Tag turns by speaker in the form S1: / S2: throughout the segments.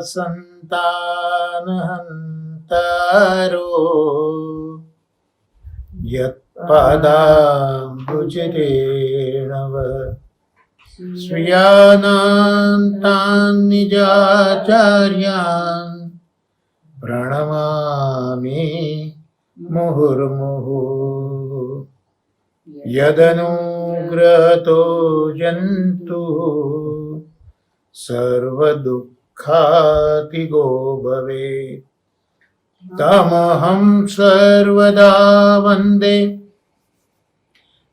S1: संतानहन्तारो यत्पादाम्बुजरेणव श्रियानान्तान् निजाचार्यान् प्रणमामि मुहुर्मुहुः। यदनुग्रहतो जन्तुः सर्वदुःखातिगो भवेत् तमहं सर्वदा वन्दे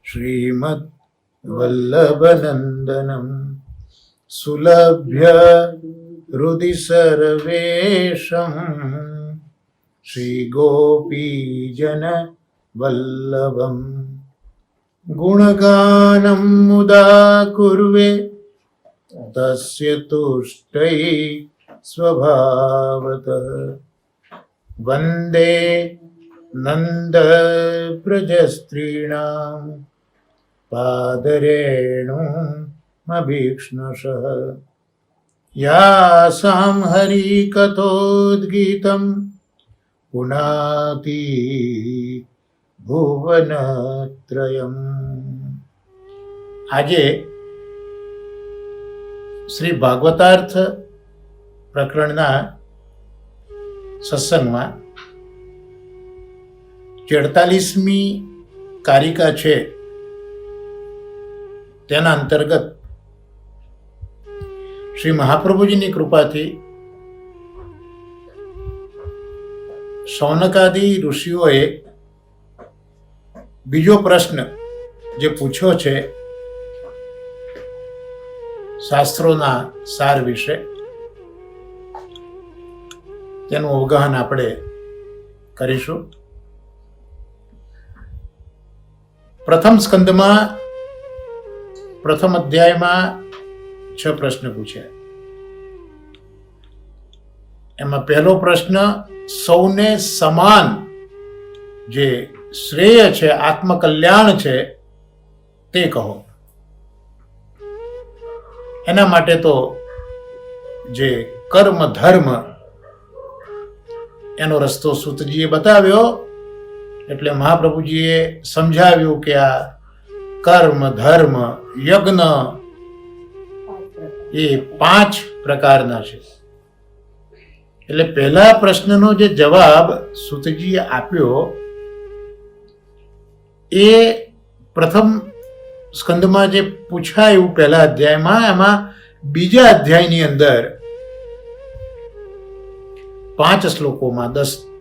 S1: श्रीमद्वल्लभनन्दनं सुलभ्य हृदि सर्वेषं श्रीगोपीजनवल्लभम् गुणगानं मुदा कुर्वे तस्य तुष्टै स्वभावतः वन्दे नन्दव्रजस्त्रीणां पादरेणुमभीक्ष्णशः यासां हरिकथोद्गीतं पुनाति ભુવનત્રયમ। આજે શ્રી ભાગવતાર્થ પ્રકરણના સત્સંગમાં 48મી કારિકા છે તેના અંતર્ગત શ્રી મહાપ્રભુજીની કૃપાથી શૌનકાદિ ઋષિઓએ બીજો પ્રશ્ન જે પૂછ્યો છે શાસ્ત્રોના સાર વિશે તેનું અવગાહન આપણે કરીશું। પ્રથમ સ્કંદમાં પ્રથમ અધ્યાયમાં 6 પ્રશ્ન પૂછ્યા। એમાં પહેલો પ્રશ્ન સૌને સમાન જે શ્રેય છે, આત્મકલ્યાણ છે તે કહો। એના માટે તો જે કર્મ ધર્મ એનો રસ્તો સૂતજીએ બતાવ્યો, એટલે મહાપ્રભુજીએ સમજાવ્યું કે આ કર્મ ધર્મ યજ્ઞ એ 5 પ્રકારના છે। એટલે પહેલા પ્રશ્નનો જે જવાબ સૂતજીએ આપ્યો એ પ્રથમ સ્કંદમાં જે પૂછાયું પહેલા અધ્યાયમાં, એમાં બીજા અધ્યાયની અંદર 5 શ્લોકોમાં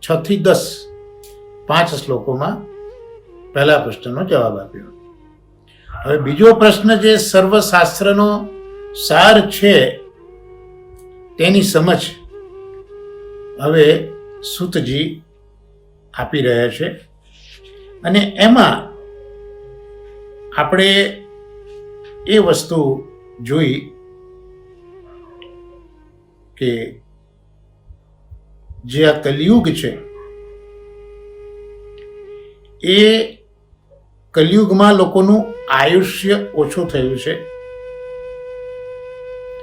S1: 6 થી 10 5 શ્લોકોમાં પહેલા પ્રશ્નનો જવાબ આપ્યો। હવે બીજો પ્રશ્ન જે સર્વશાસ્ત્રનો સાર છે તેની સમજ હવે સૂતજી આપી રહ્યા છે, અને એમાં આપણે એ વસ્તુ જોઈ કે જે આ કલિયુગ છે એ કલિયુગમાં લોકોનું આયુષ્ય ઓછું થયું છે,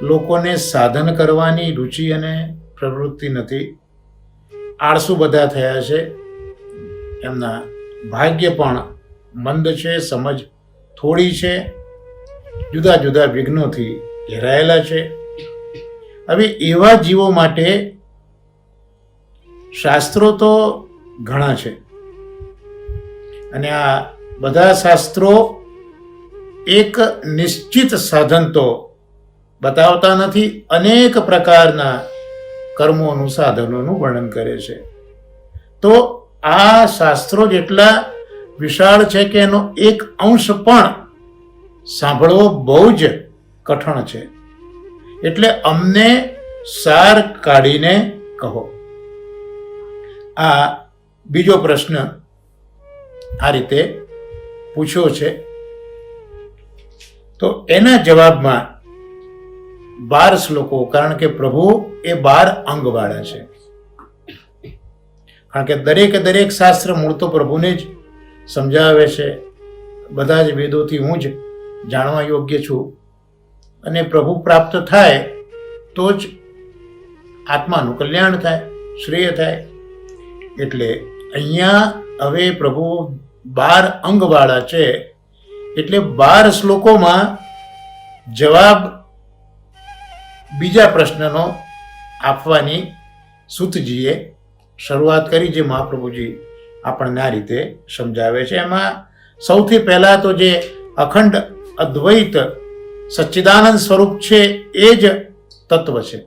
S1: લોકોને સાધન કરવાની રુચિ અને પ્રવૃત્તિ નથી, આળસુ બધા થયા છે, એમના ભાગ્ય પણ મંદ છે, સમજ થોડી છે, જુદા જુદા વિઘ્નોથી ઘેરાયેલા છે। હવે એવા જીવો માટે શાસ્ત્રો તો ઘણા છે, અને આ બધા શાસ્ત્રો એક નિશ્ચિત સાધન તો બતાવતા નથી, અનેક પ્રકારના કર્મોનું સાધનોનું વર્ણન કરે છે। તો આ શાસ્ત્રો જેટલા વિશાળ છે કે એનો એક અંશ પણ સાંભળવો બહુ જ કઠણ છે, એટલે અમને સાર કાઢીને કહો। આ બીજો પ્રશ્ન આ રીતે પૂછ્યો છે। તો એના જવાબમાં 12 શ્લોકો, કારણ કે પ્રભુ એ 12 અંગવાળા છે, કારણ કે દરેક શાસ્ત્ર મૂળ તો પ્રભુને જ સમજાવે છે। બધા જ વેદોથી હું જ જાણવા યોગ્ય છું, અને પ્રભુ પ્રાપ્ત થાય તો જ આત્માનું કલ્યાણ થાય, શ્રેય થાય. એટલે અહીંયા હવે પ્રભુ 12 અંગવાળા છે, એટલે 12 શ્લોકોમાં જવાબ બીજા પ્રશ્નનો આપવાની સૂતજીએ શરૂઆત કરી, જે મહાપ્રભુજી આપણને આ રીતે સમજાવે છે. એમાં સૌથી પહેલા તો જે અખંડ અદ્વૈત સચ્ચિદાનંદ સ્વરૂપ છે એ જ તત્વ છે,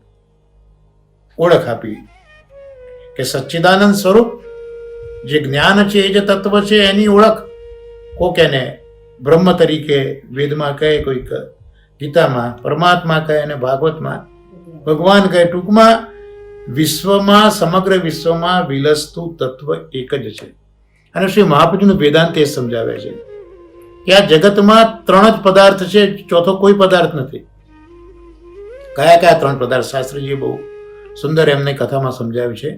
S1: ઓળખ આપી કે સચ્ચિદાનંદ સ્વરૂપ જે જ્ઞાન છે એ જે તત્વ છે એની ઓળખ કોક એને બ્રહ્મ તરીકે વેદમાં કહે, કોઈક ગીતામાં પરમાત્મા કહે અને ભાગવતમાં ભગવાન કહે. ટૂંકમાં વિશ્વમાં, સમગ્ર વિશ્વમાં વિલસતું તત્વ એક જ છે. અને શ્રી મહાપ્રભુનું વેદાંત એ સમજાવે છે કે આ જગતમાં 3 જ પદાર્થ છે, ચોથો કોઈ પદાર્થ નથી. કયા કયા 3 પદાર્થ? શાસ્ત્રીજીએ બહુ સુંદર એમને કથામાં સમજાવ્યું છે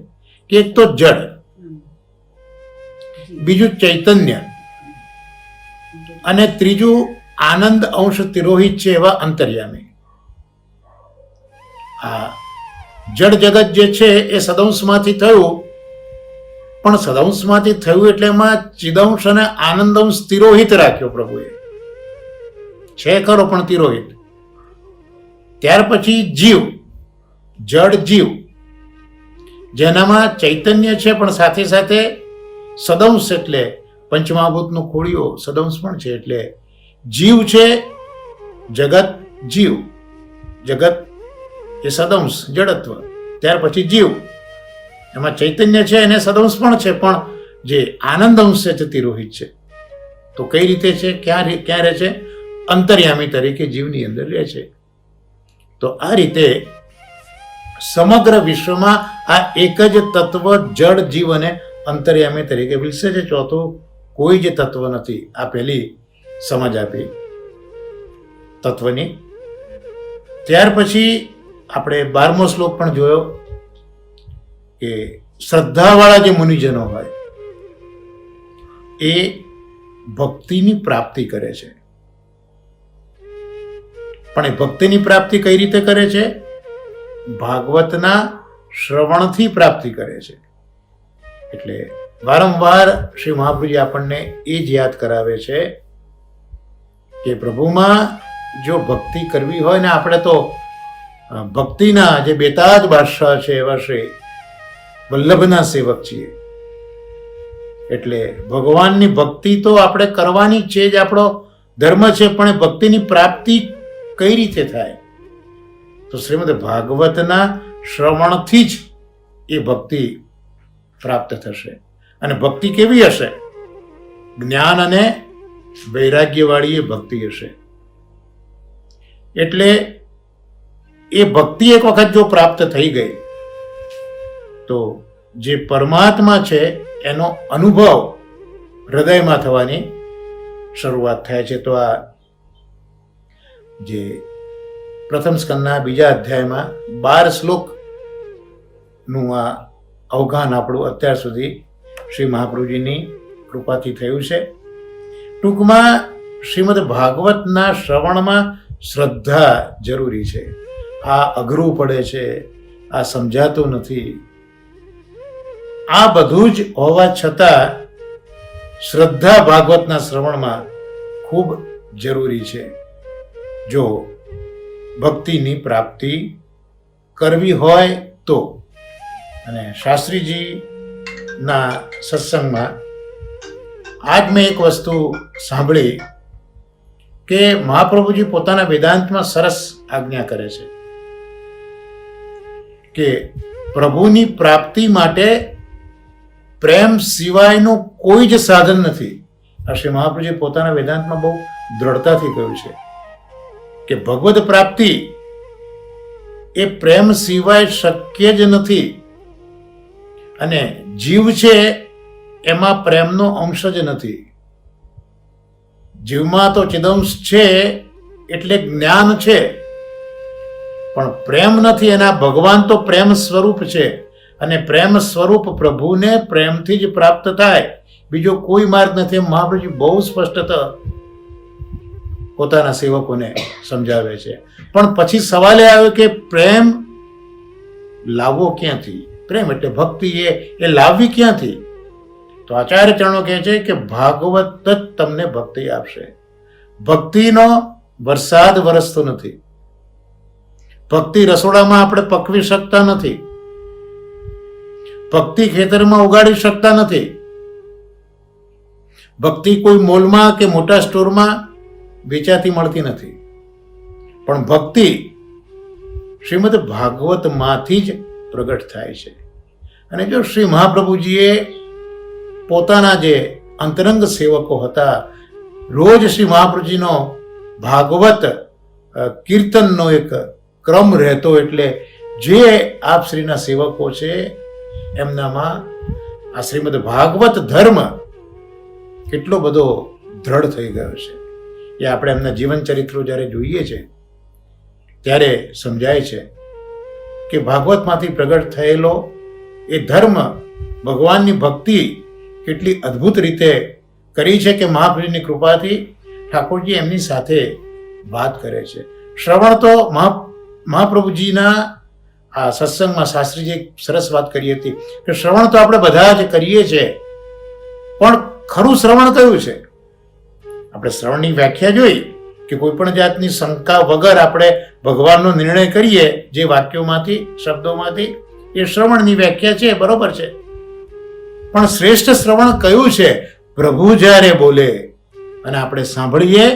S1: કે એક તો જડ, બીજું ચૈતન્ય, અને ત્રીજું આનંદ અંશ તિરોહિત છે એવા અંતર્યામી. આ જડ જગત જે છે એ સદંશમાંથી થયું, પણ સદંશમાંથી થયું એટલે એમાં ચિદંશ અને આનંદ અંશ તિરોહિત રાખ્યો પ્રભુએ, છે ખરો પણ તિરોહિત. ત્યાર પછી જીવ, જડ જીવ, જેનામાં ચૈતન્ય છે પણ સાથે સાથે સદંશ એટલે પંચમહાભૂતનું ખોળીઓ સદંશ પણ છે, એટલે જીવ છે, જગત જીવ, જગત એ સદંશ જડત્વ. ત્યાર પછી જીવ, એમાં ચૈતન્ય છે એને સદંશ પણ છે, પણ જે આનંદ અંશ છે તે તિરોહિત છે. તો કઈ રીતે છે, ક્યાં રહે છે? અંતર્યામી તરીકે જીવની અંદર રહે છે. તો આ રીતે સમગ્ર વિશ્વમાં આ એક જ તત્વ જડ જીવ અને અંતર્યામી તરીકે વિલસે છે, ચોથું કોઈ જ તત્વ નથી. આ પહેલી સમજ આપી તત્વની. ત્યાર પછી આપણે 12મો શ્લોક પણ જોયો કે શ્રદ્ધાવાળા જે મુનિજનો હોય એ ભક્તિની પ્રાપ્તિ કરે છે. પણ એ ભક્તિની પ્રાપ્તિ કઈ રીતે કરે છે? ભાગવતના શ્રવણથી પ્રાપ્તિ કરે છે. એટલે વારંવાર શ્રી મહાપ્રભુજી આપણને એ જ યાદ કરાવે છે કે પ્રભુમાં જો ભક્તિ કરવી હોય ને, આપણે તો ભક્તિના જે બેતાજ બાદશાહ છે એવા શ્રી વલ્લભના સેવક છીએ. એટલે ભગવાનની ભક્તિ તો આપણે કરવાની છે જ, આપણો ધર્મ છે, પણ એ ભક્તિની પ્રાપ્તિ કઈ રીતે થાય? તો શ્રીમદ ભાગવતના શ્રવણથી જ એ ભક્તિ પ્રાપ્ત થશે. અને ભક્તિ કેવી હશે? જ્ઞાન અને વૈરાગ્યવાળી એ ભક્તિ હશે. એટલે એ ભક્તિ એક વખત જો પ્રાપ્ત થઈ ગઈ તો જે પરમાત્મા છે એનો અનુભવ હૃદયમાં થવાની શરૂઆત થાય છે. તો આ જે પ્રથમ સ્કંદના 2જા અધ્યાયમાં 12 શ્લોકનું આ અવગાહન આપણું અત્યાર સુધી શ્રી મહાપ્રભુજીની કૃપાથી થયું છે. ટૂંકમાં શ્રીમદ ભાગવતના શ્રવણમાં શ્રદ્ધા જરૂરી છે. આ અઘરું પડે છે, આ સમજાતું નથી, આ બધું જ હોવા છતાં શ્રદ્ધા ભાગવતના શ્રવણમાં ખૂબ જરૂરી છે. જો ભક્તિની પ્રાપ્તિ કરવી હોય તો. અને શાસ્ત્રીજીના સત્સંગમાં આજ મેં એક વસ્તુ સાંભળી કે મહાપ્રભુજી પોતાના વેદાંતમાં સરસ આજ્ઞા કરે છે કે પ્રભુની પ્રાપ્તિ માટે પ્રેમ સિવાયનું કોઈ જ સાધન નથી. આ શ્રી મહાપ્રભુજી પોતાના વેદાંતમાં બહુ દ્રઢતાથી કહ્યું છે કે ભગવદ પ્રાપ્તિ એ પ્રેમ સિવાય શક્ય જ નથી. અને જીવ છે એમાં પ્રેમનો અંશ જ નથી. જીવમાં તો ચિદંશ છે એટલે જ્ઞાન છે, પણ પ્રેમ નથી. એના ભગવાન તો પ્રેમ સ્વરૂપ છે, અને પ્રેમ સ્વરૂપ પ્રભુને પ્રેમથી જ પ્રાપ્ત થાય, બીજો કોઈ માર્ગ નથી. મહાપ્રભુજી બહુ સ્પષ્ટત પોતાના સેવકોને સમજાવે છે. પણ પછી સવાલ એ આવ્યો કે પ્રેમ લાવવો ક્યાંથી? પ્રેમ એટલે ભક્તિ એ લાવવી ક્યાંથી? તો આચાર્ય ચરણો કહે છે કે ભાગવત જ તમને ભક્તિ આપશે. ભક્તિનો વરસાદ વરસતો નથી. ભક્તિ રસોડામાં આપણે પકવી શકતા નથી. ભક્તિ ખેતરમાં ઉગાડી શકતા નથી. ભક્તિ કોઈ મોલમાં કે મોટા સ્ટોરમાં વેચાતી મળતી નથી. પણ ભક્તિ શ્રીમદ ભાગવતમાંથી જ પ્રગટ થાય છે. અને જો શ્રી મહાપ્રભુજીએ પોતાના જે અંતરંગ સેવકો હતા, રોજ શ્રી મહાપ્રભુજીનો ભાગવત કીર્તનનો એક ક્રમ રહેતો, એટલે જે આપ શ્રીના સેવકો છે એમનામાં આ શ્રીમદ ભાગવત ધર્મ કેટલો બધો દ્રઢ થઈ ગયો છે એ આપણે એમના જીવન ચરિત્રો જ્યારે જોઈએ છે ત્યારે સમજાય છે કે ભાગવતમાંથી પ્રગટ થયેલો એ ધર્મ, ભગવાનની ભક્તિ કેટલી અદ્ભુત રીતે કરી છે કે મહાપ્રભુની કૃપાથી ઠાકોરજી એમની સાથે વાત કરે છે. શ્રવણ તો મહાપ્રભુજીના આ સત્સંગમાં શાસ્ત્રીજી એક સરસ વાત કરી હતી કે શ્રવણ તો આપણે બધા જ કરીએ છીએ, પણ ખરું શ્રવણ કયું છે? આપણે શ્રવણની વ્યાખ્યા જોઈ કે કોઈ પણ જાતની શંકા વગર આપણે ભગવાનનો નિર્ણય કરીએ જે વાક્યોમાંથી, શબ્દોમાંથી, એ શ્રવણની વ્યાખ્યા છે, બરોબર છે. પણ શ્રેષ્ઠ શ્રવણ કયું છે? પ્રભુ જ્યારે બોલે અને આપણે સાંભળીએ,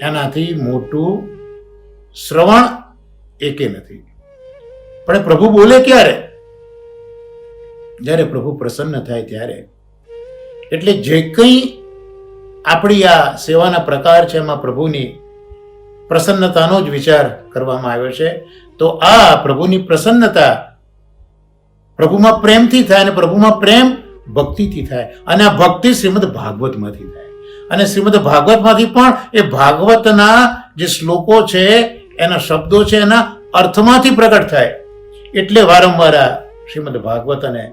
S1: એનાથી મોટું શ્રવણ એકે નથી. પણ પ્રભુ બોલે ક્યારે? જ્યારે પ્રભુ પ્રસન્ન થાય ત્યારે. એટલે જે કંઈ આપણી આ સેવાના પ્રકાર છે એમાં પ્રભુની પ્રસન્નતાનો જ વિચાર કરવામાં આવ્યો છે. તો આ પ્રભુની પ્રસન્નતા પ્રભુમાં પ્રેમથી થાય, અને પ્રભુમાં પ્રેમ ભક્તિથી થાય, અને આ ભક્તિ શ્રીમદ ભાગવતમાંથી થાય. અને શ્રીમદ ભાગવતમાંથી પણ એ ભાગવતના જે શ્લોકો છે, એના શબ્દો છે, એના અર્થમાંથી પ્રગટ થાય. એટલે વારંવાર આ શ્રીમદ ભાગવત અને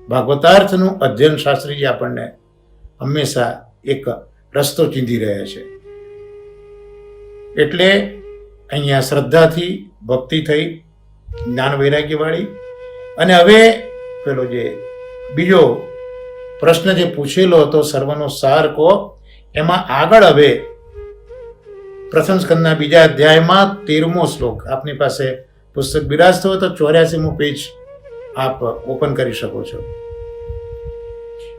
S1: ભાગવતાર્થનું અધ્યયન શાસ્ત્રીજી આપણને હંમેશા એક રસ્તો ચીંધી રહ્યા છે. એટલે અહીંયા શ્રદ્ધાથી ભક્તિ થઈ, જ્ઞાન વૈરાગ્યવાળી. અને હવે પેલો જે બીજો પ્રશ્ન જે પૂછેલો હતો, સર્વનો સાર કહો, એમાં આગળ હવે પ્રથમ સ્કંદના બીજા અધ્યાયમાં 13મો શ્લોક, આપની પાસે પુસ્તક બિરાજતો હોય તો 84મું પેજ આપ ઓપન કરી શકો છો.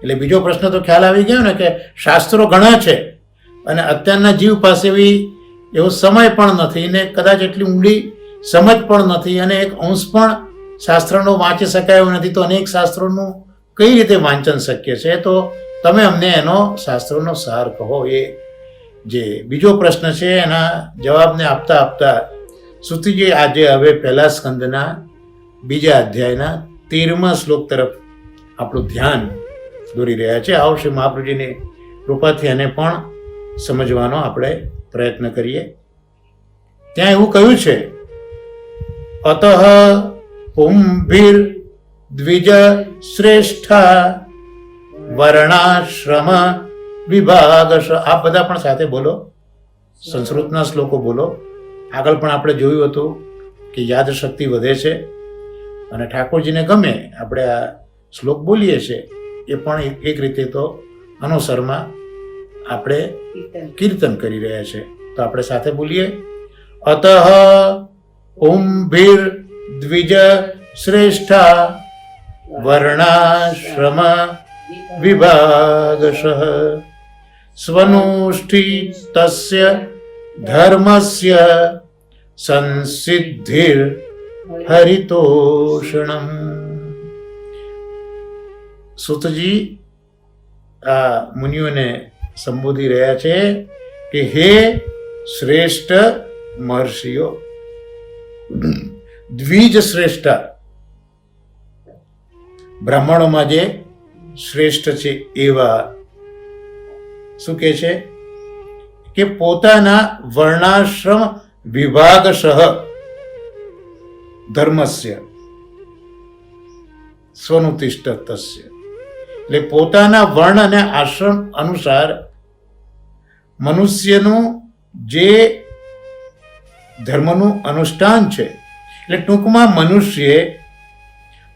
S1: એટલે બીજો પ્રશ્ન તો ખ્યાલ આવી ગયો ને કે શાસ્ત્રો ઘણા છે અને અત્યારના જીવ પાસે એવો સમય પણ નથી ને કદાચ એટલી ઊંડી સમજ પણ નથી, અને એક અંશ પણ શાસ્ત્રનો વાંચી શકાય એવું નથી. તો અનેક શાસ્ત્રોનું કઈ રીતે વાંચન શક્ય છે? તો તમે અમને એનો શાસ્ત્રોનો સાર કહો. એ જે બીજો પ્રશ્ન છે એના જવાબને આપતા આપતા સુતીજી આજે હવે પહેલા સ્કંદના બીજા અધ્યાયના 13મા શ્લોક તરફ આપણું ધ્યાન દોરી રહ્યા છે. આવો શ્રી મહાપ્રભુજીની કૃપાથી એને પણ સમજવાનો આપણે પ્રયત્ન કરીએ. ત્યાં એવું કહ્યું છે, અતઃ પુંભીર દ્વિજ શ્રેષ્ઠા વર્ણાશ્રમ વિભાગશ. આપ બધા પણ સાથે બોલો, સંસ્કૃતના શ્લોકો બોલો. આગળ પણ આપણે જોયું હતું કે યાદ શક્તિ વધે છે અને ઠાકોરજીને ગમે આપણે આ શ્લોક બોલીએ છીએ એ પણ એક રીતે તો અનુસરમાં આપણે કીર્તન કરી રહ્યા છે. તો આપણે સાથે બોલીએ, અતઃ પુંભીર દ્વિજ શ્રેષ્ઠા વર્ણાશ્રમ વિભાગશ સ્વનુષ્ઠિ તસ્ય ધર્મસ્ય સંસિદ્ધિર હરિતોષણમ. સુતજી આ મુનિઓને સંબોધી રહ્યા છે કે હે શ્રેષ્ઠ મહર્ષિઓ, દ્વિજ શ્રેષ્ઠ, બ્રાહ્મણોમાં જે શ્રેષ્ઠ છે એવા શું કહે છે કે પોતાના વર્ણાશ્રમ વિભાગશઃ ધર્મસ્ય સ્વનુતિષ્ઠ તસ્ય. એટલે પોતાના વર્ણ અને આશ્રમ અનુસાર મનુષ્યનું જે ધર્મનું અનુષ્ઠાન છે એટલે ટૂંકમાં મનુષ્ય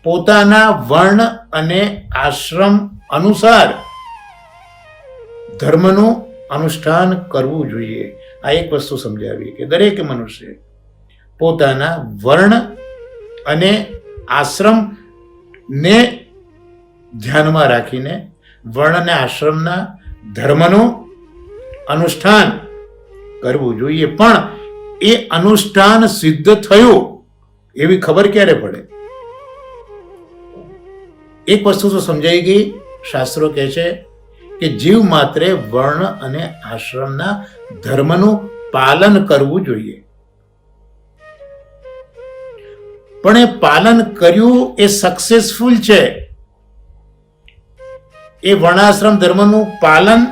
S1: પોતાના વર્ણ અને આશ્રમ અનુસાર ધર્મનું અનુષ્ઠાન કરવું જોઈએ. આ એક વસ્તુ સમજાવી કે દરેક મનુષ્ય પોતાના વર્ણ અને આશ્રમને ધ્યાનમાં રાખીને વર્ણ અને આશ્રમના ધર્મનું અનુષ્ઠાન કરવું જોઈએ. પણ એ અનુષ્ઠાન સિદ્ધ થયું એવી ખબર ક્યારે પડે? એક વસ્તુ તો સમજાઈ ગઈ. શાસ્ત્રો કહે છે કે જીવ માત્રે વર્ણ અને આશ્રમના ધર્મનું પાલન કરવું જોઈએ. પણ એ પાલન કર્યું એ સક્સેસફુલ છે. એ વર્ણાશ્રમ ધર્મનું પાલન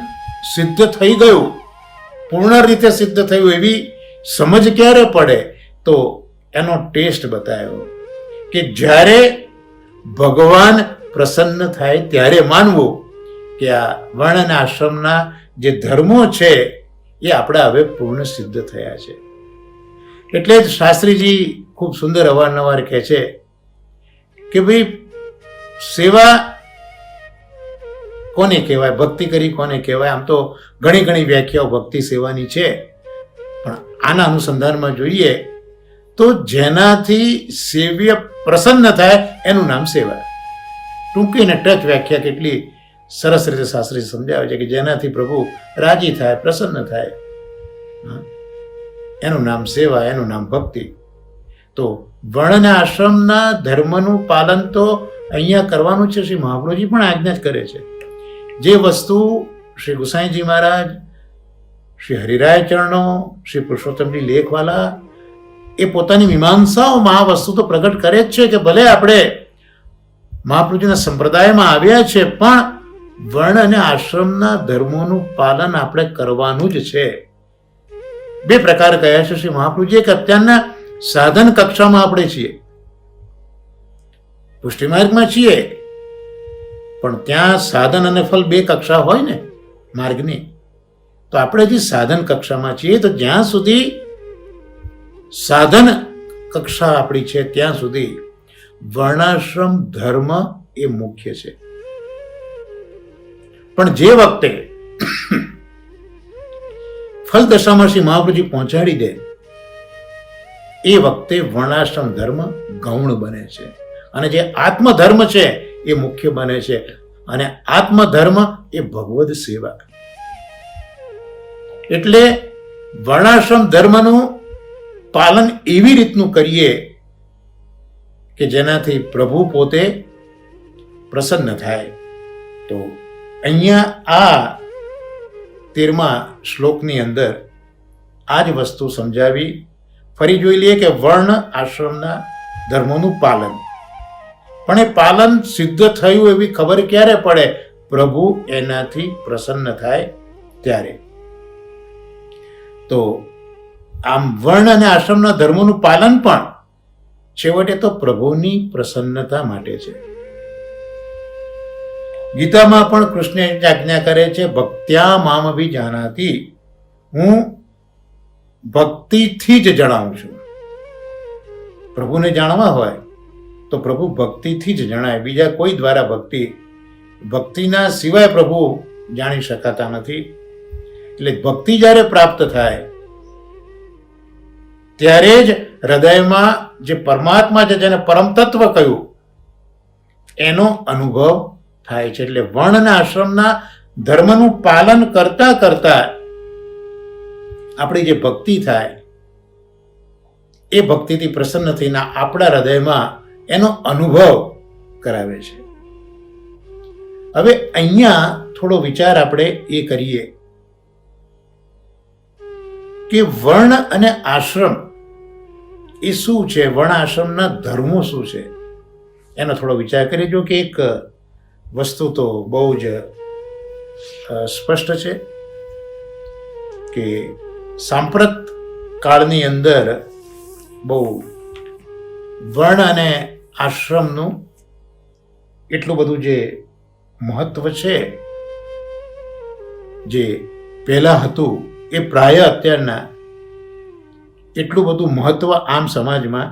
S1: સિદ્ધ થઈ ગયું, પૂર્ણ રીતે સિદ્ધ થયું એવી સમજ ક્યારે પડે? તો એનો ટેસ્ટ બતાવ્યો કે જ્યારે ભગવાન પ્રસન્ન થાય ત્યારે માનવું કે આ વર્ણ અને આશ્રમના જે ધર્મો છે એ આપણા હવે પૂર્ણ સિદ્ધ થયા છે. એટલે જ શાસ્ત્રીજી ખૂબ સુંદર અવારનવાર કહે છે કે ભાઈ સેવા કોને કહેવાય, ભક્તિ કરી કોને કહેવાય? આમ તો ઘણી ઘણી વ્યાખ્યાઓ ભક્તિ સેવાની છે, પણ આના અનુસંધાનમાં જોઈએ તો જેનાથી સેવ્ય પ્રસન્ન થાય એનું નામ સેવા. ટૂંકી ને ટચ વ્યાખ્યા કેટલી સરસ રીતે શાસ્ત્રી સમજાવે છે કે જેનાથી પ્રભુ રાજી થાય, પ્રસન્ન થાય, એનું નામ સેવા, એનું નામ ભક્તિ. તો વર્ણ અને આશ્રમના ધર્મનું પાલન તો અહીંયા કરવાનું છે. શ્રી મહાપ્રભુજી પણ આજ્ઞા જ કરે છે. જે વસ્તુ શ્રી ગુસાઈજી મહારાજ, શ્રી હરિરાય ચરણો, શ્રી પુરુષોત્તમજી લેખવાલા એ પોતાની મીમાંસાઓમાં આ વસ્તુ તો પ્રગટ કરે જ છે કે ભલે આપણે મહાપ્રભુજીના સંપ્રદાયમાં આવ્યા છે, પણ વર્ણ અને આશ્રમના ધર્મોનું પાલન આપણે કરવાનું જ છે. બે પ્રકાર કયા છે શ્રી મહાપ્રભુજીએ કે અત્યારના સાધન કક્ષામાં આપણે છીએ, પુષ્ટિ માર્ગમાં છીએ, પણ ત્યાં સાધન અને ફલ બે કક્ષા હોય ને માર્ગની. તો આપણે જે સાધન કક્ષામાં છીએ, તો જ્યાં સુધી સાધન કક્ષા આપણી છે ત્યાં સુધી વર્ણાશ્રમ ધર્મ એ મુખ્ય છે. પણ જે વખતે ફલ દશામાં શ્રી મહાપ્રભુજી પહોંચાડી દે એ વખતે વર્ણાશ્રમ ધર્મ ગૌણ બને છે અને જે આત્મધર્મ છે એ મુખ્ય બને છે. અને આત્મધર્મ એ ભગવદ સેવા. એટલે વર્ણાશ્રમ ધર્મનું પાલન એવી રીતનું કરીએ કે જેનાથી પ્રભુ પોતે પ્રસન્ન થાય. તો અહીંયા આ 13મા શ્લોકની અંદર આ જ વસ્તુ સમજાવી. ફરી જોઈ લઈએ કે વર્ણ આશ્રમના ધર્મોનું પાલન, પણ એ પાલન સિદ્ધ થયું એવી ખબર ક્યારે પડે? પ્રભુ એનાથી પ્રસન્ન થાય ત્યારે. તો આમ વર્ણ અને આશ્રમના ધર્મોનું પાલન પણ છેવટે તો પ્રભુની પ્રસન્નતા માટે છે. ગીતામાં પણ કૃષ્ણ આજ્ઞા કરે છે, ભક્ત્યા મામ અભિજાનાતિ, હું ભક્તિથી જ જણાવું છું. પ્રભુને જાણવા હોય તો પ્રભુ ભક્તિથી જ જણાય. બીજા કોઈ દ્વારા ભક્તિના સિવાય પ્રભુ જાણી શકાતા નથી. એટલે ભક્તિ જ્યારે પ્રાપ્ત થાય ત્યારે જ હૃદયમાં જે પરમાત્મા છે, જેને પરમ તત્વ કહ્યું, એનો અનુભવ થાય છે. એટલે વર્ણ અને આશ્રમના ધર્મનું પાલન કરતા કરતા આપણી જે ભક્તિ થાય એ ભક્તિથી પ્રસન્ન થઈને આપણા હૃદયમાં એનો અનુભવ કરાવે છે. હવે અહીંયા થોડો વિચાર આપણે એ કરીએ કે વર્ણ અને આશ્રમ એ શું છે, વર્ણ આશ્રમના ધર્મો શું છે, એનો થોડો વિચાર કરી જો કે એક વસ્તુ તો બહુ જ સ્પષ્ટ છે કે સાંપ્રત કાળની અંદર બહુ વર્ણ અને આશ્રમનું એટલું બધું જે મહત્વ છે, જે પહેલા હતું એ પ્રાય અત્યારના એટલું બધું મહત્વ આમ સમાજમાં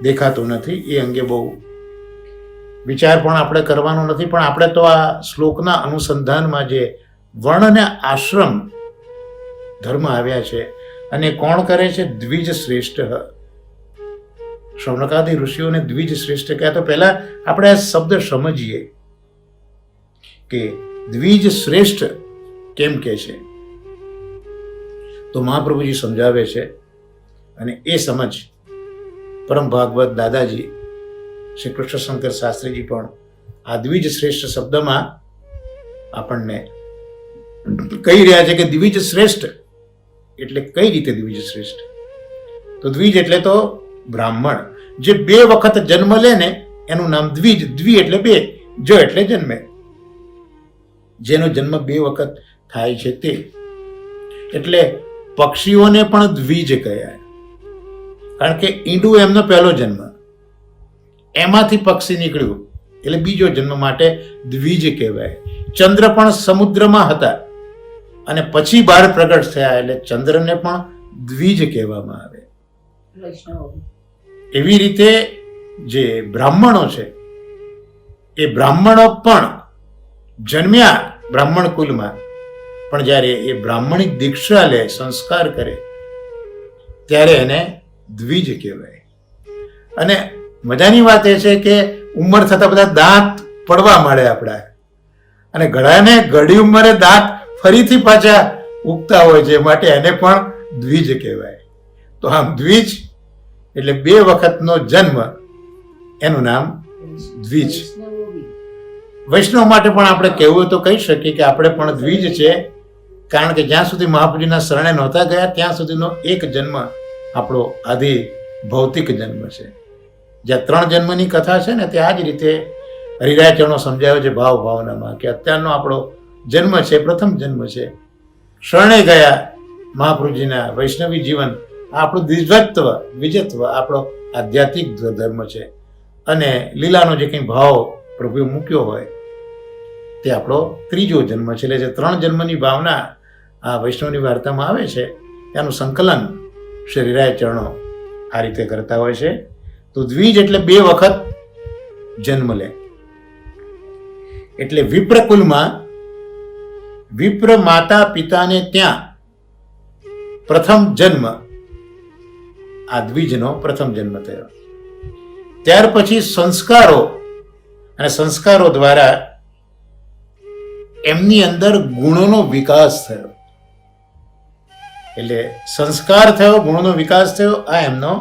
S1: દેખાતું નથી. એ અંગે બહુ વિચાર પણ આપણે કરવાનો નથી. પણ આપણે તો આ શ્લોકના અનુસંધાનમાં જે વર્ણ અને આશ્રમ ધર્મ આવ્યા છે, અને કોણ કરે છે? દ્વિજ શ્રેષ્ઠ. શૌનકાદી ઋષિઓને દ્વિજ શ્રેષ્ઠ કહ્યા. તો પહેલા આપણે આ શબ્દ સમજીએ કે દ્વિજ શ્રેષ્ઠ કેમ કે છે. તો મહાપ્રભુજી સમજાવે છે, અને એ સમજ પરમ ભાગવત દાદાજી શ્રી કૃષ્ણ શંકર શાસ્ત્રીજી પણ આ દ્વિજ શ્રેષ્ઠ શબ્દમાં આપણને કહી રહ્યા છે કે દ્વિજ શ્રેષ્ઠ એટલે કઈ રીતે દ્વિજ શ્રેષ્ઠ? તો દ્વિજ એટલે તો બ્રાહ્મણ જે 2 વખત જન્મ લે ને એનું નામ દ્વિજ. દ્વિ એટલે 2, જ એટલે જન્મે. જેનો જન્મ 2 વખત થાય છે તે. એટલે પક્ષીઓને પણ દ્વિજ કહેવાય, કારણ કે ઈંડું એમનો પહેલો જન્મ, એમાંથી પક્ષી નીકળ્યું એટલે બીજો જન્મ, માટે દ્વિજ કહેવાય. ચંદ્ર પણ સમુદ્રમાં હતા અને પછી બહાર પ્રગટ થયા એટલે ચંદ્રને પણ દ્વિજ કહેવામાં આવે. એવી રીતે જે બ્રાહ્મણો છે એ બ્રાહ્મણો પણ જન્મ્યા બ્રાહ્મણ કુલમાં, પણ જ્યારે એ બ્રાહ્મણિક દીક્ષા લે, સંસ્કાર કરે, ત્યારે એને દ્વિજ કહેવાય. અને મજાની વાત એ છે કે ઉંમર થતા બધા દાંત પડવા માંડે આપણા, અને ઘણાને ઘડી ઉંમરે દાંત ફરીથી પાછા ઉગતા હોય છે, માટે એને પણ દ્વિજ કહેવાય. તો આમ દ્વિજ એટલે 2 વખતનો જન્મ, એનું નામ દ્વિજ. વૈષ્ણવ માટે પણ આપણે કહેવું તો કહી શકીએ કે આપણે પણ દ્વિજ છે, કારણ કે જ્યાં સુધી મહાપ્રભુજીના શરણે નહોતા ગયા ત્યાં સુધીનો એક જન્મ આપણો આદિ ભૌતિક જન્મ છે. જ્યાં 3 જન્મની કથા છે ને, તે આ જ રીતે હરિરાય ચરણો સમજાવ્યો છે ભાવ ભાવનામાં, કે અત્યારનો આપણો જન્મ છે, પ્રથમ જન્મ છે. શરણે ગયા મહાપ્રભુજીના વૈષ્ણવી જીવન, આપણું દ્વિજત્વ આપણો આધ્યાત્મિક ધર્મ છે. અને લીલાનો જે કંઈ ભાવ પ્રભુએ મૂક્યો હોય તે આપણો 3જો જન્મ છે. એટલે જે 3 જન્મની ભાવના આ વૈષ્ણવની વાર્તામાં આવે છે, તેનું સંકલન શ્રી હરિરાય ચરણો આ રીતે કરતા હોય છે. તો દ્વિજ એટલે 2 વખત જન્મ લે. એટલે વિપ્રકુલમાં વિપ્ર માતા પિતાને ત્યાં પ્રથમ જન્મ, આ દ્વિજનો પ્રથમ જન્મ થયો. ત્યાર પછી સંસ્કારો, અને સંસ્કારો દ્વારા એમની અંદર ગુણોનો વિકાસ થયો. એટલે સંસ્કાર થયો, ગુણોનો વિકાસ થયો, આ એમનો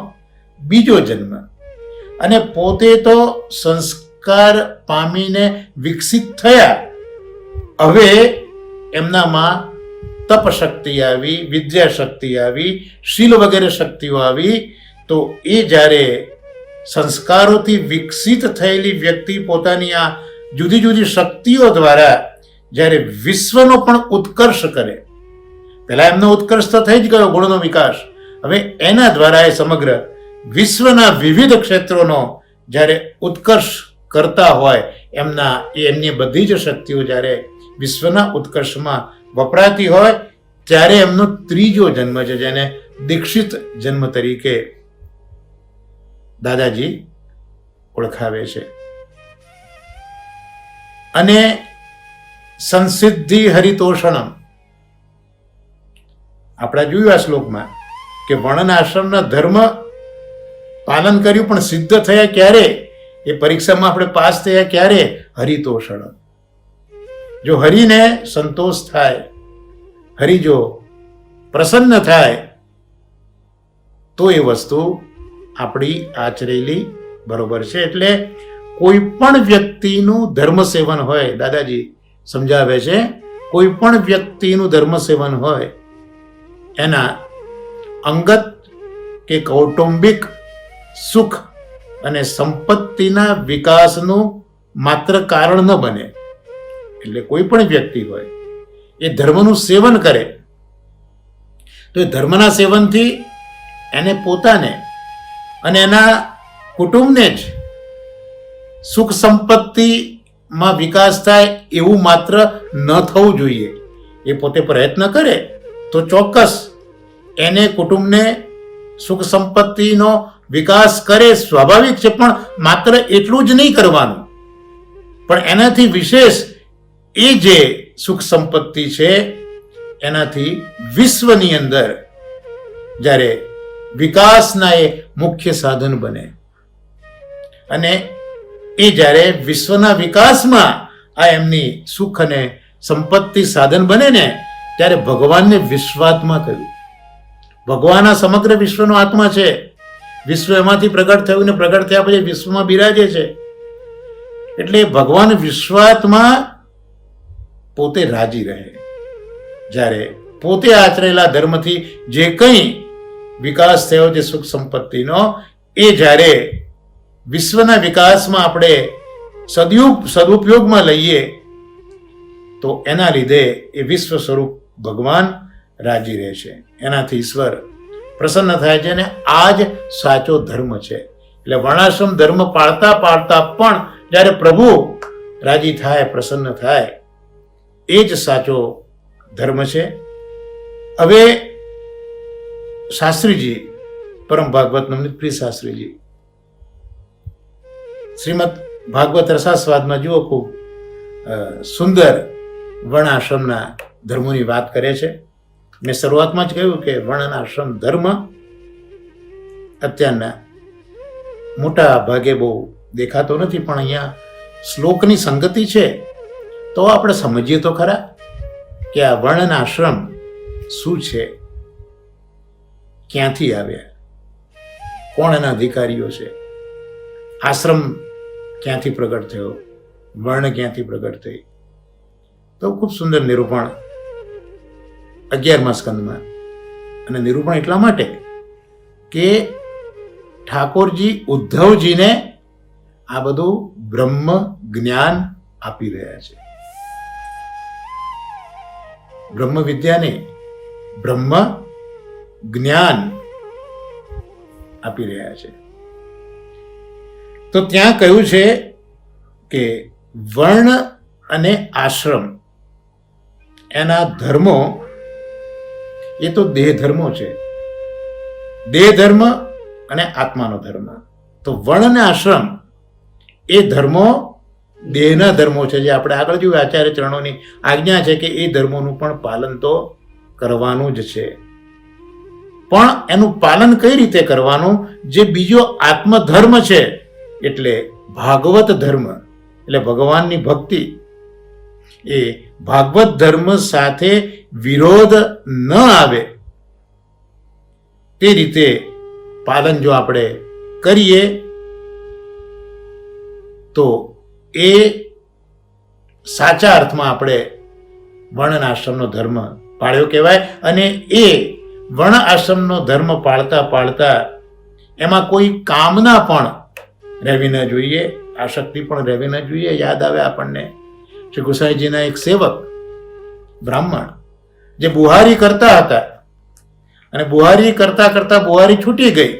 S1: બીજો જન્મ. અને પોતે તો સંસ્કાર પામીને વિકસિત થયા, હવે એમનામાં તપ શક્તિ આવી, વિદ્યા શક્તિ આવી, શીલ વગેરે શક્તિઓ આવી. તો એ જ્યારે સંસ્કારોથી વિકસિત થયેલી વ્યક્તિ પોતાની આ જુદી જુદી શક્તિઓ દ્વારા જ્યારે વિશ્વનો પણ ઉત્કર્ષ કરે, પહેલા એમનો ઉત્કર્ષ તો થઈ જ ગયો, ગુણનો વિકાસ, હવે એના દ્વારા એ સમગ્ર વિશ્વના વિવિધ ક્ષેત્રોનો જ્યારે ઉત્કર્ષ કરતા હોય, એમની બધી જ શક્તિઓ જ્યારે વિશ્વના ઉત્કર્ષમાં વપરાતી હોય, ત્યારે એમનો 3જો જન્મ છે, જેને દીક્ષિત જન્મ તરીકે દાદાજી ઓળખાવે છે. અને સંસિદ્ધિ હરિતોષણમ, આપણે જોયું આ શ્લોકમાં કે વર્ણન આશ્રમના ધર્મ પાલન કર્યું, પણ સિદ્ધ થયા ક્યારે? એ પરીક્ષામાં આપણે પાસ થયા ક્યારે? હરિતોષણમ. જો હરિને સંતોષ થાય, હરિ જો પ્રસન્ન થાય, તો એ વસ્તુ આપણી આચરેલી બરોબર છે. એટલે કોઈ પણ વ્યક્તિનું ધર્મ સેવન હોય, દાદાજી સમજાવે છે, કોઈ પણ વ્યક્તિનું ધર્મ સેવન હોય, એના અંગત કે કૌટુંબિક સુખ અને સંપત્તિના વિકાસનું માત્ર કારણ ન બને. એટલે કોઈ પણ વ્યક્તિ હોય એ ધર્મનું સેવન કરે, તો એ ધર્મના સેવનથી એને પોતાને અને એના કુટુંબને જ સુખ સંપત્તિમાં વિકાસ થાય એવું માત્ર ન થવું જોઈએ. એ પોતે પ્રયત્ન કરે તો ચોક્કસ એને કુટુંબને સુખ સંપત્તિનો વિકાસ કરે સ્વાભાવિક છે, પણ માત્ર એટલું જ નહીં કરવાનું, પણ એનાથી વિશેષ એ જે સુખ સંપત્તિ છે એનાથી વિશ્વની અંદર જ્યારે વિકાસના એ મુખ્ય સાધન બને અને એ જ્યારે વિશ્વના વિકાસમાં આ એમની સુખ અને સંપત્તિ સાધન બને ને ત્યારે ભગવાનને વિશ્વાત્મા કહ્યું. ભગવાન આ સમગ્ર વિશ્વનો આત્મા છે. વિશ્વ એમાંથી પ્રગટ થયું ને પ્રગટ થયા પછી વિશ્વમાં બિરાજે છે. એટલે ભગવાન વિશ્વાત્મા પોતે રાજી રહે. જ્યારે પોતે આચરેલા ધર્મથી જે કંઈ વિકાસ થયો છે સુખ સંપત્તિનો, એ જ્યારે વિશ્વના વિકાસમાં આપણે સદુપયોગમાં લઈએ તો એના લીધે એ વિશ્વ સ્વરૂપ ભગવાન રાજી રહે છે. એનાથી ઈશ્વર પ્રસન્ન થાય છે અને આ જ સાચો ધર્મ છે. એટલે વર્ણાશ્રમ ધર્મ પાળતા પાળતા પણ જ્યારે પ્રભુ રાજી થાય, પ્રસન્ન થાય, એ જ સાચો ધર્મ છે. હવે શાસ્ત્રીજી, પરમ ભાગવત નમનીતપ્રિય શાસ્ત્રીજી શ્રીમદ ભાગવત રસાસ્વાદમાં જુઓ ખૂબ સુંદર વર્ણાશ્રમના ધર્મોની વાત કરે છે. મેં શરૂઆતમાં જ કહ્યું કે વર્ણાશ્રમ ધર્મ અત્યારના મોટા ભાગે બહુ દેખાતો નથી, પણ અહીંયા શ્લોકની સંગતિ છે તો આપણે સમજીએ તો ખરા કે આ વર્ણાશ્રમ શું છે, ક્યાંથી આવ્યા, કોણ એના અધિકારીઓ છે, આશ્રમ ક્યાંથી પ્રગટ થયો, વર્ણ ક્યાંથી પ્રગટ થઈ. તો ખૂબ સુંદર નિરૂપણ 11મા સ્કંદમાં. અને નિરૂપણ એટલા માટે કે ઠાકોરજી ઉદ્ધવજીને આ બધું બ્રહ્મ જ્ઞાન આપી રહ્યા છે. બ્રહ્મ વિદ્યાને બ્રહ્મ જ્ઞાન આપી રહ્યા છે. તો ત્યાં કહ્યું છે કે વર્ણ અને આશ્રમ એના ધર્મો એ તો દેહ ધર્મો છે. દેહ ધર્મ અને આત્માનો ધર્મ. તો વર્ણ અને આશ્રમ એ ધર્મો દેહના ધર્મો છે, જે આપણે આગળ જોયું આચાર્ય ચરણોની આજ્ઞા છે કે એ ધર્મોનું પણ પાલન તો કરવાનું જ છે. પણ એનું પાલન કઈ રીતે કરવાનું? જે બીજો આત્મધર્મ છે એટલે ભાગવત ધર્મ, એટલે ભગવાનની ભક્તિ, એ ભાગવત ધર્મ સાથે વિરોધ ન આવે તે રીતે પાલન જો આપણે કરીએ તો એ સાચા અર્થમાં આપણે વર્ણ આશ્રમનો ધર્મ પાળ્યો કહેવાય. અને એ વર્ણ આશ્રમનો ધર્મ પાળતા પાળતા એમાં કોઈ કામના પણ રહેવી ન જોઈએ, આસક્તિ પણ રહેવી ન જોઈએ. યાદ આવે આપણને શ્રી ગુસાઈજીના એક સેવક બ્રાહ્મણ જે બુહારી કરતા હતા અને બુહારી કરતા કરતા બુહારી છૂટી ગઈ,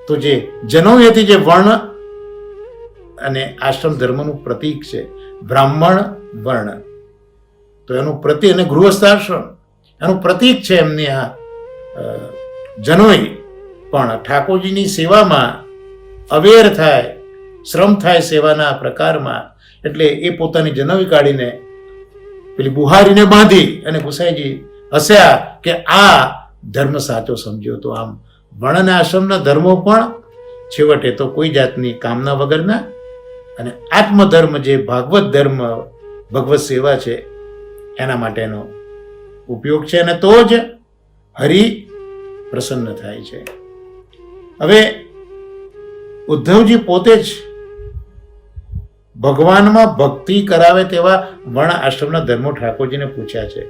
S1: તો જે જનોઈ હતી, જે વર્ણ અને આશ્રમ ધર્મનું પ્રતીક છે બ્રાહ્મણ વર્ણ, તો એનું પ્રતીક, અને ગૃહસ્થાશ્રમ એનું પ્રતીક છે એમની આ જનોઈ. પણ ઠાકોરજીની સેવામાં અવેર થાય, શ્રમ થાય સેવાના પ્રકારમાં, એટલે એ પોતાની જનોઈ કાઢીને પેલી બુહારીને બાંધી અને ગુસાઈજી હસ્યા કે આ ધર્મ સાચો સમજ્યો. તો આમ વર્ણ અને આશ્રમના ધર્મો પણ છેવટે તો કોઈ જાતની કામના વગરના, અને આત્મધર્મ જે ભાગવત ધર્મ, ભગવત સેવા છે એના માટેનો ઉપયોગ છે, અને તો જ હરિ પ્રસન્ન થાય છે. હવે ઉદ્ધવજી પોતે જ ભગવાનમાં ભક્તિ કરાવે તેવા વર્ણ આશ્રમના ધર્મો ઠાકોરજીને પૂછ્યા છે.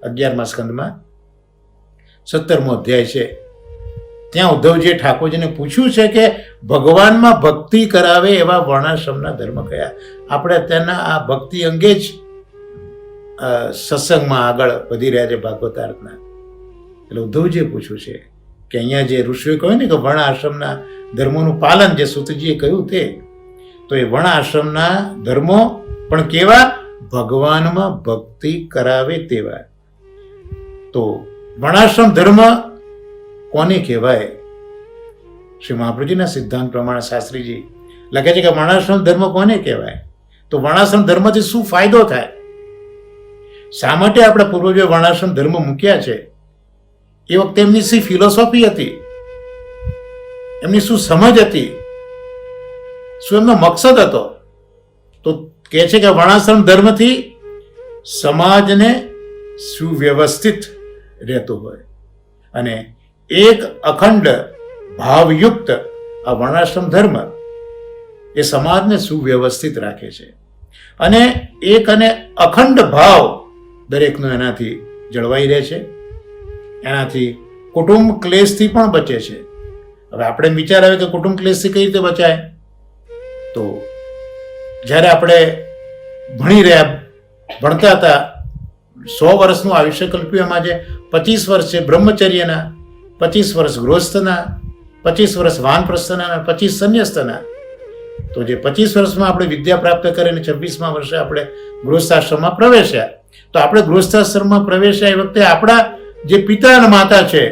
S1: 11મા સ્કંદમાં 17મો અધ્યાય છે. ત્યાં ઉદ્ધવજીએ ઠાકોરજીને પૂછ્યું છે કે ભગવાનમાં ભક્તિ કરાવે એવા વર્ણાશ્રમના ધર્મ કયા. આપણે અત્યારના આ ભક્તિ અંગે જ સત્સંગમાં આગળ વધી રહ્યા છે ભાગવતાર્થના. એટલે ઉદ્ધવજીએ પૂછ્યું છે કે અહીંયા જે ઋષિઓએ કહ્યું ને કે વર્ણ આશ્રમના ધર્મોનું પાલન, જે સુતજીએ કહ્યું તે, તો એ વર્ણ આશ્રમના ધર્મો પણ કેવા? ભગવાનમાં ભક્તિ કરાવે તેવા. તો વર્ણાશ્રમ ધર્મ કોને કહેવાય? શ્રી મહાપ્રભુજીના સિદ્ધાંત પ્રમાણે શાસ્ત્રીજી લખે છે કે વર્ણાશ્રમ ધર્મ કોને કહેવાય? તો વર્ણાશ્રમ ધર્મથી શું ફાયદો થાય? શા માટે આપણા પૂર્વજોએ વર્ણાશ્રમ ધર્મ મૂક્યા છે? એ વખતે એમની શી ફિલોસોફી હતી, એમની શું સમજ હતી, શું એમનો મકસદ હતો? તો કહે છે કે વર્ણાશ્રમ ધર્મથી સમાજને સુવ્યવસ્થિત રહેતું હોય અને એક અખંડ ભાવયુક્ત આ વર્ણાશ્રમ ધર્મ એ સમાજને સુવ્યવસ્થિત રાખે છે અને એક અને અખંડ ભાવ દરેકનો એનાથી જળવાઈ રહે છે. એનાથી કુટુંબ ક્લેશથી પણ બચે છે. હવે આપણે વિચાર આવે કે કુટુંબ ક્લેશથી કઈ રીતે બચાય? તો જ્યારે આપણે ભણતા હતા, 100 વર્ષનું આયુષ્ય કલ્પ્યું, એમાં જે 25 વર્ષ છે બ્રહ્મચર્યના, 25 વર્ષ ગૃહસ્થના, 25 વર્ષ વાનપ્રસ્થના અને 25 સંન્યસ્તના. તો જે 25 વર્ષમાં આપણે વિદ્યા પ્રાપ્ત કરીને 26મા વર્ષે આપણે ગૃહસ્થાશ્રમમાં પ્રવેશ્યા. તો આપણે ગૃહસ્થાશ્રમમાં પ્રવેશ્યા એ વખતે આપણા જે પિતા અને માતા છે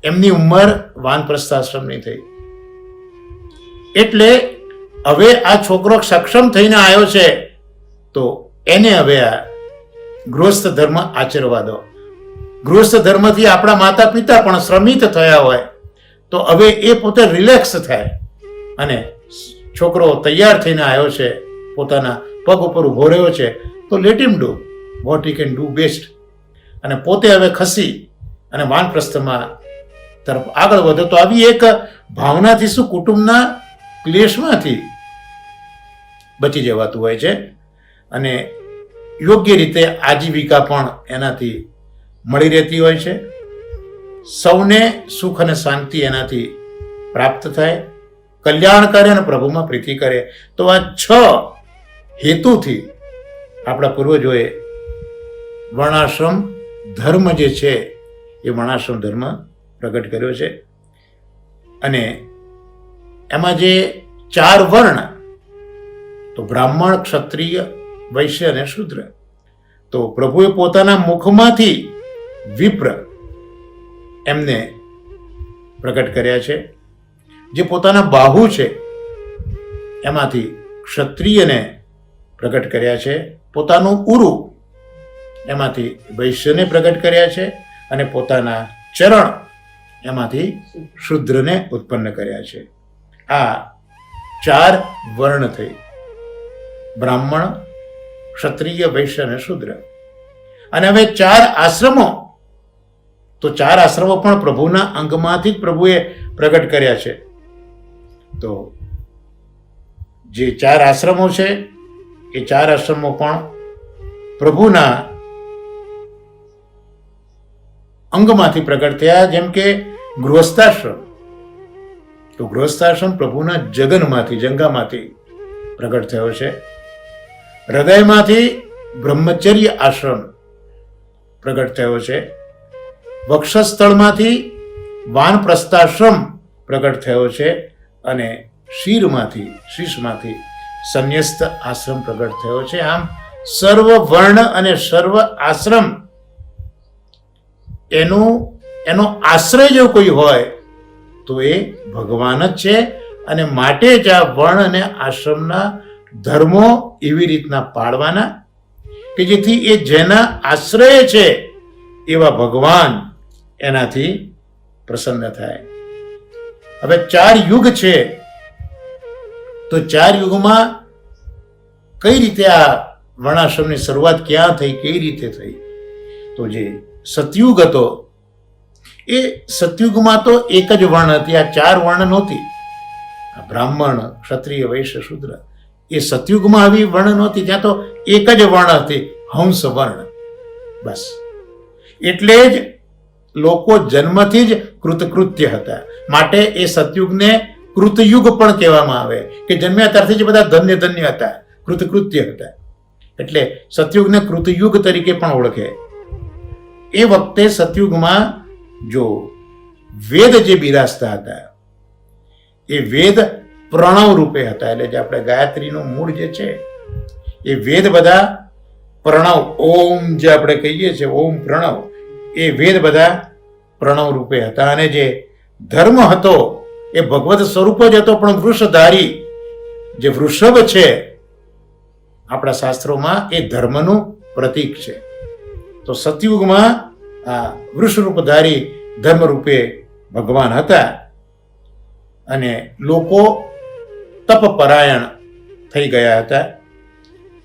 S1: એમની ઉંમર વાનપ્રસ્થાશ્રમની થઈ. એટલે હવે આ છોકરો સક્ષમ થઈને આવ્યો છે તો એને હવે આ ગૃહસ્થ ધર્મ આચરવા દો. ગૃહસ્થ ધર્મથી આપણા માતા પિતા પણ શ્રમિત થયા હોય તો હવે એ પોતે રિલેક્સ થાય અને છોકરો તૈયાર થઈને આવ્યો છે, પોતાના પગ ઉપર ઉભો રહ્યો છે, તો late him do what he can do best. અને પોતે હવે ખસી અને વાનપ્રસ્થમાં તરફ આગળ વધે. તો આવી એક ભાવનાથી શું કુટુંબના ક્લેશમાંથી બચી જવાતું હોય છે અને યોગ્ય રીતે આજીવિકા પણ એનાથી મળી રહેતી હોય છે. સૌને સુખ અને શાંતિ એનાથી પ્રાપ્ત થાય, કલ્યાણ કરે અને પ્રભુમાં પ્રીતિ કરે. તો આ 6 હેતુથી આપણા પૂર્વજોએ વર્ણાશ્રમ ધર્મ જે છે એ વર્ણાશ્રમ ધર્મ પ્રગટ કર્યો છે. અને એમાં જે 4 વર્ણ, તો બ્રાહ્મણ, ક્ષત્રિય, વૈશ્ય અને શૂદ્ર, તો પ્રભુએ પોતાના મુખમાંથી વિપ્ર એમને પ્રગટ કર્યા છે. જે પોતાના બાહુ છે એમાંથી ક્ષત્રિયને પ્રગટ કર્યા છે, પોતાનું ઉરુ એમાંથી વૈશ્યને પ્રગટ કર્યા છે અને પોતાના ચરણ એમાંથી શૂદ્રને ઉત્પન્ન કર્યા છે. આ 4 વર્ણ થઈ, બ્રાહ્મણ, ક્ષત્રિય, વૈશ્ય અને શૂદ્ર. અને હવે 4 આશ્રમો, તો 4 આશ્રમો પણ પ્રભુના અંગમાંથી જ પ્રભુએ પ્રગટ કર્યા છે. તો જે 4 આશ્રમો છે એ 4 આશ્રમો પણ પ્રભુના અંગમાંથી પ્રગટ થયા. જેમ કે ગૃહસ્થાશ્રમ, તો ગૃહસ્થાશ્રમ પ્રભુના જગનમાંથી, જંગામાંથી પ્રગટ થયો છે. હૃદયમાંથી બ્રહ્મચર્ય આશ્રમ પ્રગટ થયો છે. વક્ષસ્થળમાંથી વાનપ્રસ્થાશ્રમ પ્રગટ થયો છે અને શીશમાંથી સંન્યસ્ત આશ્રમ પ્રગટ થયો છે. આમ સર્વ વર્ણ અને સર્વ આશ્રમ એનો આશ્રય જો કોઈ હોય તો એ ભગવાન જ છે. અને માટે જ આ વર્ણ અને આશ્રમના ધર્મો એવી રીતના પાળવાના કે જેથી એ જેના આશ્રય છે એવા ભગવાન એનાથી પ્રસન્ન થાય. હવે 4 યુગ છે, તો 4 યુગમાં કઈ રીતે આ વર્ણાશ્રમની શરૂઆત ક્યાં થઈ, કઈ રીતે થઈ? તો જે સતયુગ હતો એ સતયુગમાં તો એક જ વર્ણ હતી, આ 4 વર્ણ નહોતી. બ્રાહ્મણ, ક્ષત્રિય, વૈશ્ય, શૂદ્ર, એ સતયુગમાં આવી વર્ણ નહોતી. ત્યાં તો એક જ વર્ણ હતી, હંસ વર્ણ, બસ. એટલે જ લોકો જન્મથી જ કૃતકૃત્ય હતા. માટે એ સતયુગને કૃતયુગ પણ કહેવામાં આવે કે જન્મ્યા ત્યારથી જ બધા ધન્ય ધન્ય હતા, કૃતકૃત્ય હતા. એટલે સતયુગને કૃતયુગ તરીકે પણ ઓળખે. એ વખતે સતયુગમાં જો વેદ જે બિરાજતા હતા એ વેદ પ્રણવ રૂપે હતા. એટલે જે આપણે ગાયત્રીનું મૂળ જે છે એ વેદ બધા પ્રણવ, ઓમ જે આપણે કહીએ છીએ ઓમ પ્રણવ, એ વેદ બધા પ્રણવ રૂપે હતા. અને જે ધર્મ હતો એ ભગવત સ્વરૂપ જ હતો, પણ વૃષધારી જે વૃષભ છે આપણા શાસ્ત્રોમાં એ ધર્મનું પ્રતીક છે. તો સતયુગમાં આ વૃષરૂપધારી ધર્મરૂપે ભગવાન હતા અને લોકો તપપરાયણ થઈ ગયા હતા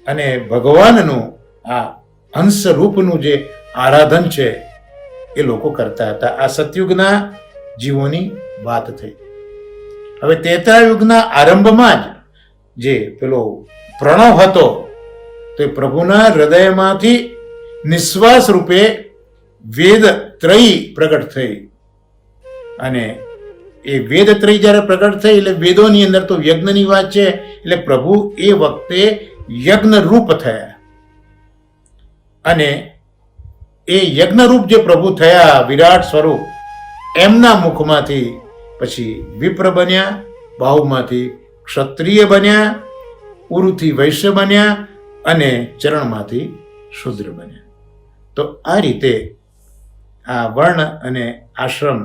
S1: અને ભગવાનનું આ હંસ રૂપનું જે આરાધન છે એ લોકો કરતા હતા. આ સતયુગના જીવોની વાત થઈ. હવે ત્રેતા યુગના આરંભમાં જ જે પેલો પ્રણવ હતો તે પ્રભુના હૃદયમાંથી નિશ્વાસ રૂપે વેદ ત્રયી પ્રગટ થઈ અને એ વેદ ત્રયી જ્યારે પ્રગટ થઈ એટલે વેદોની અંદર તો યજ્ઞની વાત છે, એટલે પ્રભુ એ વખતે યજ્ઞ રૂપ થયા અને એ યજ્ઞ રૂપ જે પ્રભુ થયા વિરાટ સ્વરૂપ, એમના મુખમાંથી પછી વિપ્ર બન્યા, બાહુમાંથી ક્ષત્રિય બન્યા, ઉરુથી વૈશ્ય બન્યા અને ચરણમાંથી શૂદ્ર બન્યા. તો આ રીતે આ વર્ણ અને આશ્રમ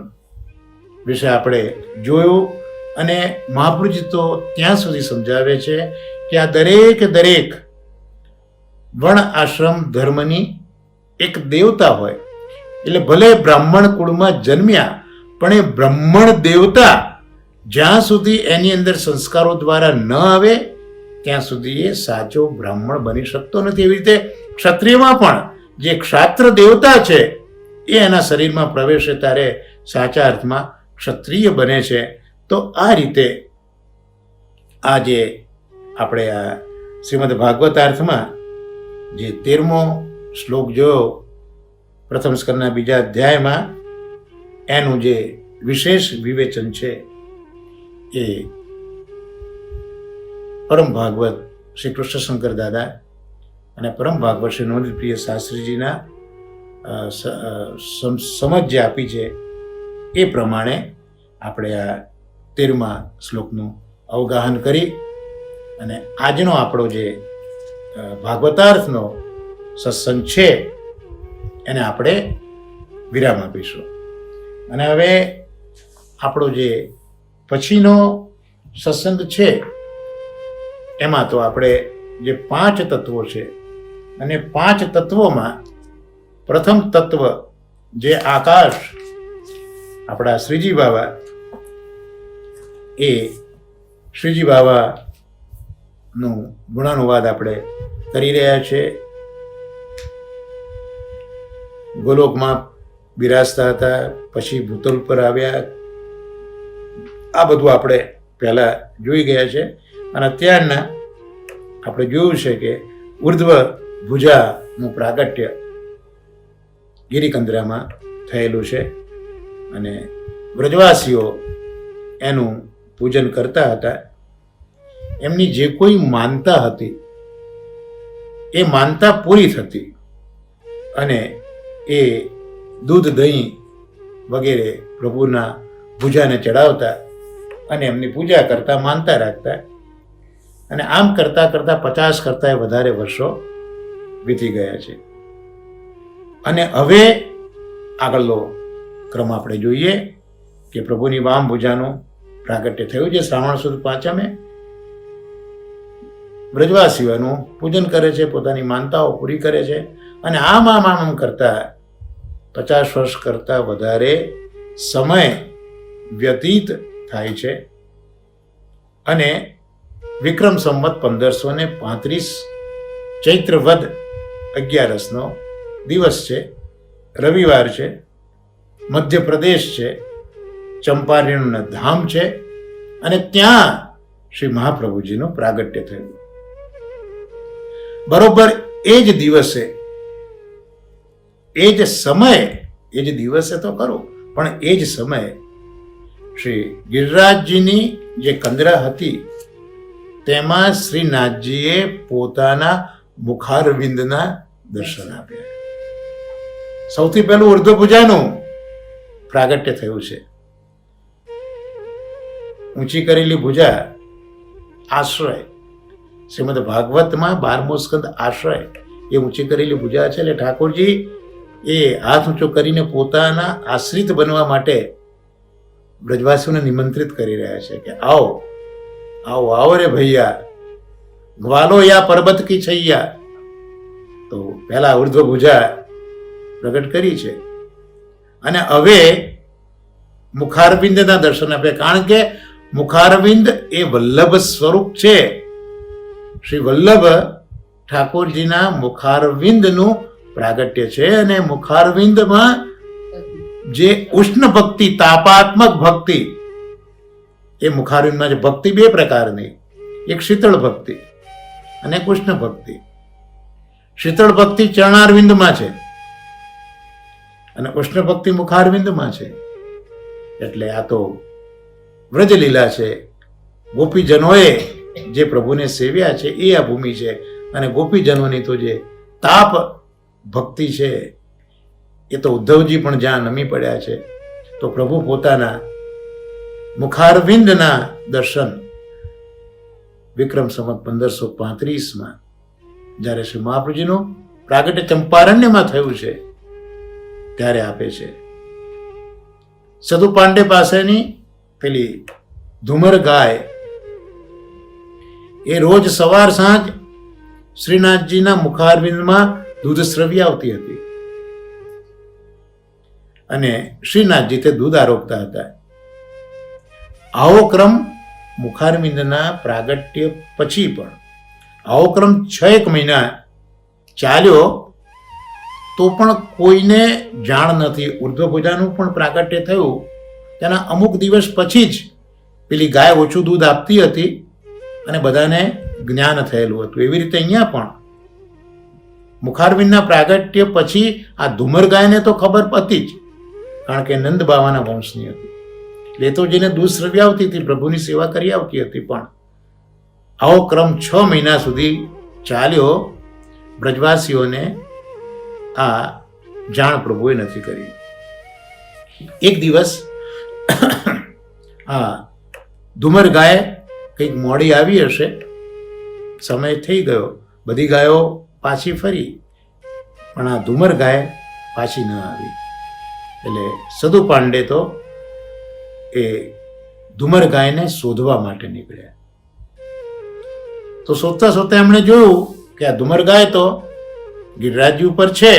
S1: વિશે આપણે જોયું અને મહાપુરુષજી તો ત્યાં સુધી સમજાવે છે કે આ દરેક વર્ણ આશ્રમ ધર્મની એક દેવતા હોય. એટલે ભલે બ્રાહ્મણ કુળમાં જન્મ્યા પણ એ બ્રાહ્મણ દેવતા જ્યાં સુધી એની અંદર સંસ્કારો દ્વારા ન આવે ત્યાં સુધી એ સાચો બ્રાહ્મણ બની શકતો નથી. એવી રીતે ક્ષત્રિયમાં પણ જે ક્ષાત્ર દેવતા છે એ એના શરીરમાં પ્રવેશે ત્યારે સાચા અર્થમાં ક્ષત્રિય બને છે. તો આ રીતે આ જે આપણે આ શ્રીમદ ભાગવતાર્થમાં જે 13મો શ્લોક જોયો પ્રથમ સ્કંદના 2જા અધ્યાયમાં, એનું જે વિશેષ વિવેચન છે એ પરમ ભાગવત શ્રી કૃષ્ણશંકર દાદા અને પરમ ભાગવત શ્રી નવનીતપ્રિય શાસ્ત્રીજીના સમજ જે આપી છે એ પ્રમાણે આપણે આ 13મા શ્લોકનું અવગાહન કરી અને આજનો આપણો જે ભાગવતાર્થનો સત્સંગ છે એને આપણે વિરામ આપીશું. અને હવે આપણો જે પછીનો સત્સંગ છે એમાં તો આપણે જે 5 તત્વો છે અને 5 તત્વોમાં પ્રથમ તત્વ જે આકાશ, આપણા શ્રીજી બાબા, એ શ્રીજી બાબાનું ગુણાનુવાદ આપણે કરી રહ્યા છે. ગોલોકમાં બિરાજતા હતા, પછી ભૂતલ પર આવ્યા, આ બધું આપણે પહેલા જોઈ ગયા છે. અને અત્યારના આપણે જોયું છે કે ઉર્ધ્વ ભુજાનું પ્રાગટ્ય ગિરિકંદરામાં થયેલું છે અને વ્રજવાસીઓ એનું પૂજન કરતા હતા. એમની જે કોઈ માનતા હતી એ માનતા પૂરી થતી અને એ દૂધ દહીં વગેરે પ્રભુના ભુજાને ચડાવતા અને એમની પૂજા કરતા, માનતા રાખતા અને આમ કરતા કરતા 50 કરતાં વધારે વર્ષો વીતી ગયા છે. અને હવે આગળનો ક્રમ આપણે જોઈએ કે પ્રભુની વામ ભુજાનું પ્રાગટ્ય થયું છે. શ્રાવણ સુદ પાંચમે બ્રજવાસીઓનું પૂજન કરે છે, પોતાની માનતાઓ પૂરી કરે છે અને આમ કરતા 50 વર્ષ કરતાં વધારે સમય વ્યતીત થાય છે. અને વિક્રમ સંવત 1535 ચૈત્ર વદ 11નો દિવસ છે, રવિવાર છે, મધ્યપ્રદેશ છે, ચંપારણ્યનું ધામ છે અને ત્યાં શ્રી મહાપ્રભુજીનું પ્રાગટ્ય થયું. બરોબર એ જ દિવસે, એ જ સમયે, એ જ દિવસે તો ખરું પણ એ જ સમયે શ્રી ગિરિરાજજીની જે કંદરા હતી તેમાં શ્રીનાથજીએ પોતાના મુખારવિંદના દર્શન આપ્યા. સૌથી પહેલું ઉર્ધ્વભુજાનું પ્રાગટ્ય થયું છે. ઊંચી કરેલી ભુજા આશ્રય, શ્રીમદ ભાગવતમાં 12મો સ્કંદ આશ્રય એ ઊંચી કરેલી ભુજા છે. એટલે ઠાકોરજી એ હાથ ઊંચો કરીને પોતાના આશ્રિત બનવા માટે બ્રજવાસીઓને નિમંત્રિત કરી રહ્યા છે કે આવો આવો આવો રે ભૈયા, ગ્વાલો યા પર્વત કી છૈયા. તો પહેલા ઉર્ધ્વ ભુજા પ્રગટ કરી છે અને હવે મુખારવિંદના દર્શન આપે, કારણ કે મુખારવિંદ એ વલ્લભ સ્વરૂપ છે. શ્રી વલ્લભ ઠાકોરજીના મુખારવિંદનું પ્રાગટ્ય છે અને મુખારવિંદમાં જે ઉષ્ણ ભક્તિ, તાપાત્મક ભક્તિ, એ મુખારવિંદમાં જે ભક્તિ બે પ્રકારની, એક શીતળ ભક્તિ અને એક ઉષ્ણ ભક્તિ. શીતળ ભક્તિ ચરણારવિંદમાં છે અને ઉષ્ણ ભક્તિ મુખારવિંદમાં છે. એટલે આ તો વ્રજલીલા છે. ગોપીજનોએ જે પ્રભુને સેવ્યા છે એ આ ભૂમિ છે અને ગોપીજનોની તો જે તાપ ભક્તિ છે એ તો ઉદ્ધવજી પણ જ્યાં નમી પડ્યા છે. તો પ્રભુ પોતાના મુખારવિંદના દર્શન વિક્રમ સંવત 1535માં જ્યારે શ્રી મહાપ્રભુજીનું પ્રાગટ્ય ચંપારણ્યમાં થયું છે ત્યારે આપે છે. સદુ પાંડે પાસેની પેલી ધુમર ગાય એ રોજ સવાર સાંજ શ્રીનાથજીના મુખારવિંદમાં દૂધ સ્રવ્ય આવતી હતી અને શ્રીનાથજી તે દૂધ આરોગતા હતા. આવો ક્રમ મુખારવિંદના પ્રાગટ્ય પછી પણ, આવો ક્રમ 6 મહિના ચાલ્યો તો પણ કોઈને જાણ નથી. ઉર્ધ્વ ભુજાનું પણ પ્રાગટ્ય થયું તેના અમુક દિવસ પછી જ પેલી ગાય ઓછું દૂધ આપતી હતી અને બધાને જ્ઞાન થયેલું હતું. એવી રીતે અહીંયા પણ મુખારવિંદના પ્રાગટ્ય પછી આ ધુમર ગાયને તો ખબર હતી જ, કારણ કે નંદ બાવાના વંશની હતી. એટલે તો જેને દૂધ સ્રવ્ય આવતી હતી, પ્રભુની સેવા કરી આવતી હતી. પણ આવો ક્રમ 6 મહિના સુધી ચાલ્યો. બ્રજવાસીઓને આ જાણ પ્રભુએ નથી કરી. એક દિવસ આ ધુમર ગાય કંઈક મોડી આવી હશે, સમય થઈ ગયો, બધી ગાયો પાછી ફરી, પણ આ ધુમર ગાય પાછી ન આવી. એટલે સદુ પાંડે તો એ ધુમર ગાયને શોધવા માટે નીકળ્યા. તો શોધતા શોધતા એમણે જોયું કે આ ધુમર ગાય તો ગિરિરાજજી ઉપર છે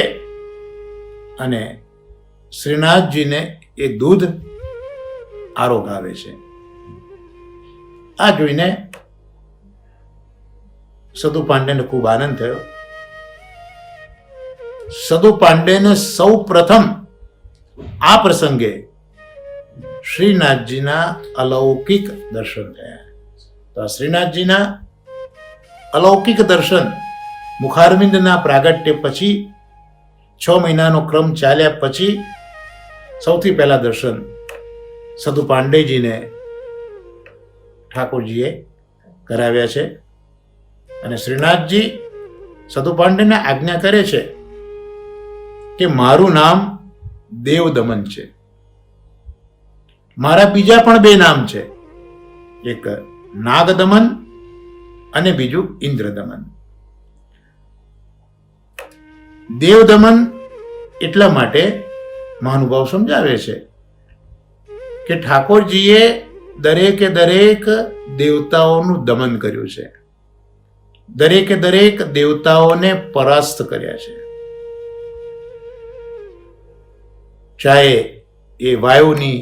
S1: અને શ્રીનાથજીને એ દૂધ આરોગાવે છે. આ જોઈને સદુ પાંડેને ખૂબ આનંદ થયો. સદુ પાંડેને સૌ પ્રથમ આ પ્રસંગે શ્રીનાથજીના અલૌકિક દર્શન થયા. તો આ શ્રીનાથજીના અલૌકિક દર્શન મુખારવિંદના પ્રાગટ્ય પછી 6 મહિનાનો ક્રમ ચાલ્યા પછી સૌથી પહેલા દર્શન સદુ પાંડેજીને ઠાકોરજીએ કરાવ્યા છે. અને શ્રીનાથજી સદુ પાંડેને આજ્ઞા કરે છે કે મારું નામ દેવદમન છે, મારા બીજા પણ 2 નામ છે, એક નાગદમન અને બીજું ઇન્દ્રદમન. દેવદમન એટલા માટે મહાનુભાવ સમજાવે છે કે ઠાકોરજીએ દરેકે દરેક દેવતાઓનું દમન કર્યું છે, દરેકે દરેક દેવતાઓને પરાસ્ત કર્યા છે. ચાહે એ વાયુની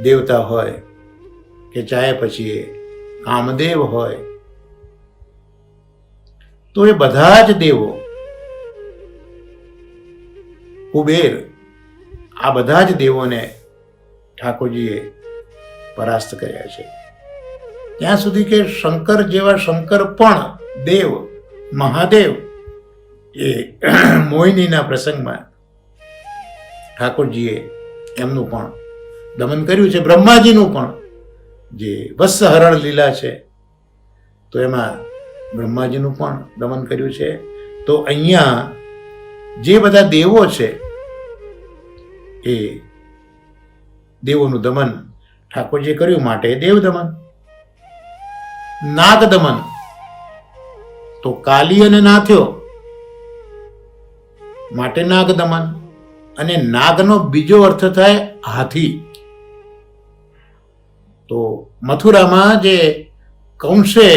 S1: દેવતા હોય કે ચાહે પછી એ કામદેવ હોય, તો એ બધા જ દેવો, કુબેર, આ બધા જ દેવોને ઠાકોરજીએ પરાસ્ત કર્યા છે. ત્યાં સુધી કે શંકર જેવા શંકર પણ દેવ, મહાદેવ, એ મોહિનીના પ્રસંગમાં ઠાકોરજીએ એમનું પણ દમન કર્યું છે. બ્રહ્માજીનું પણ જે વત્સહરણ લીલા છે તો એમાં બ્રહ્માજીનું પણ દમન કર્યું છે. તો અહીંયા જે બધા દેવો છે એ દેવોનું દમન ઠાકોરજીએ કર્યું માટે દેવ દમન. નાગ દમન તો કાલી અને નાથ્યો માટે નાગ દમન. અને નાગનો બીજો અર્થ થાય હાથી. તો મથુરામાં જે કંસે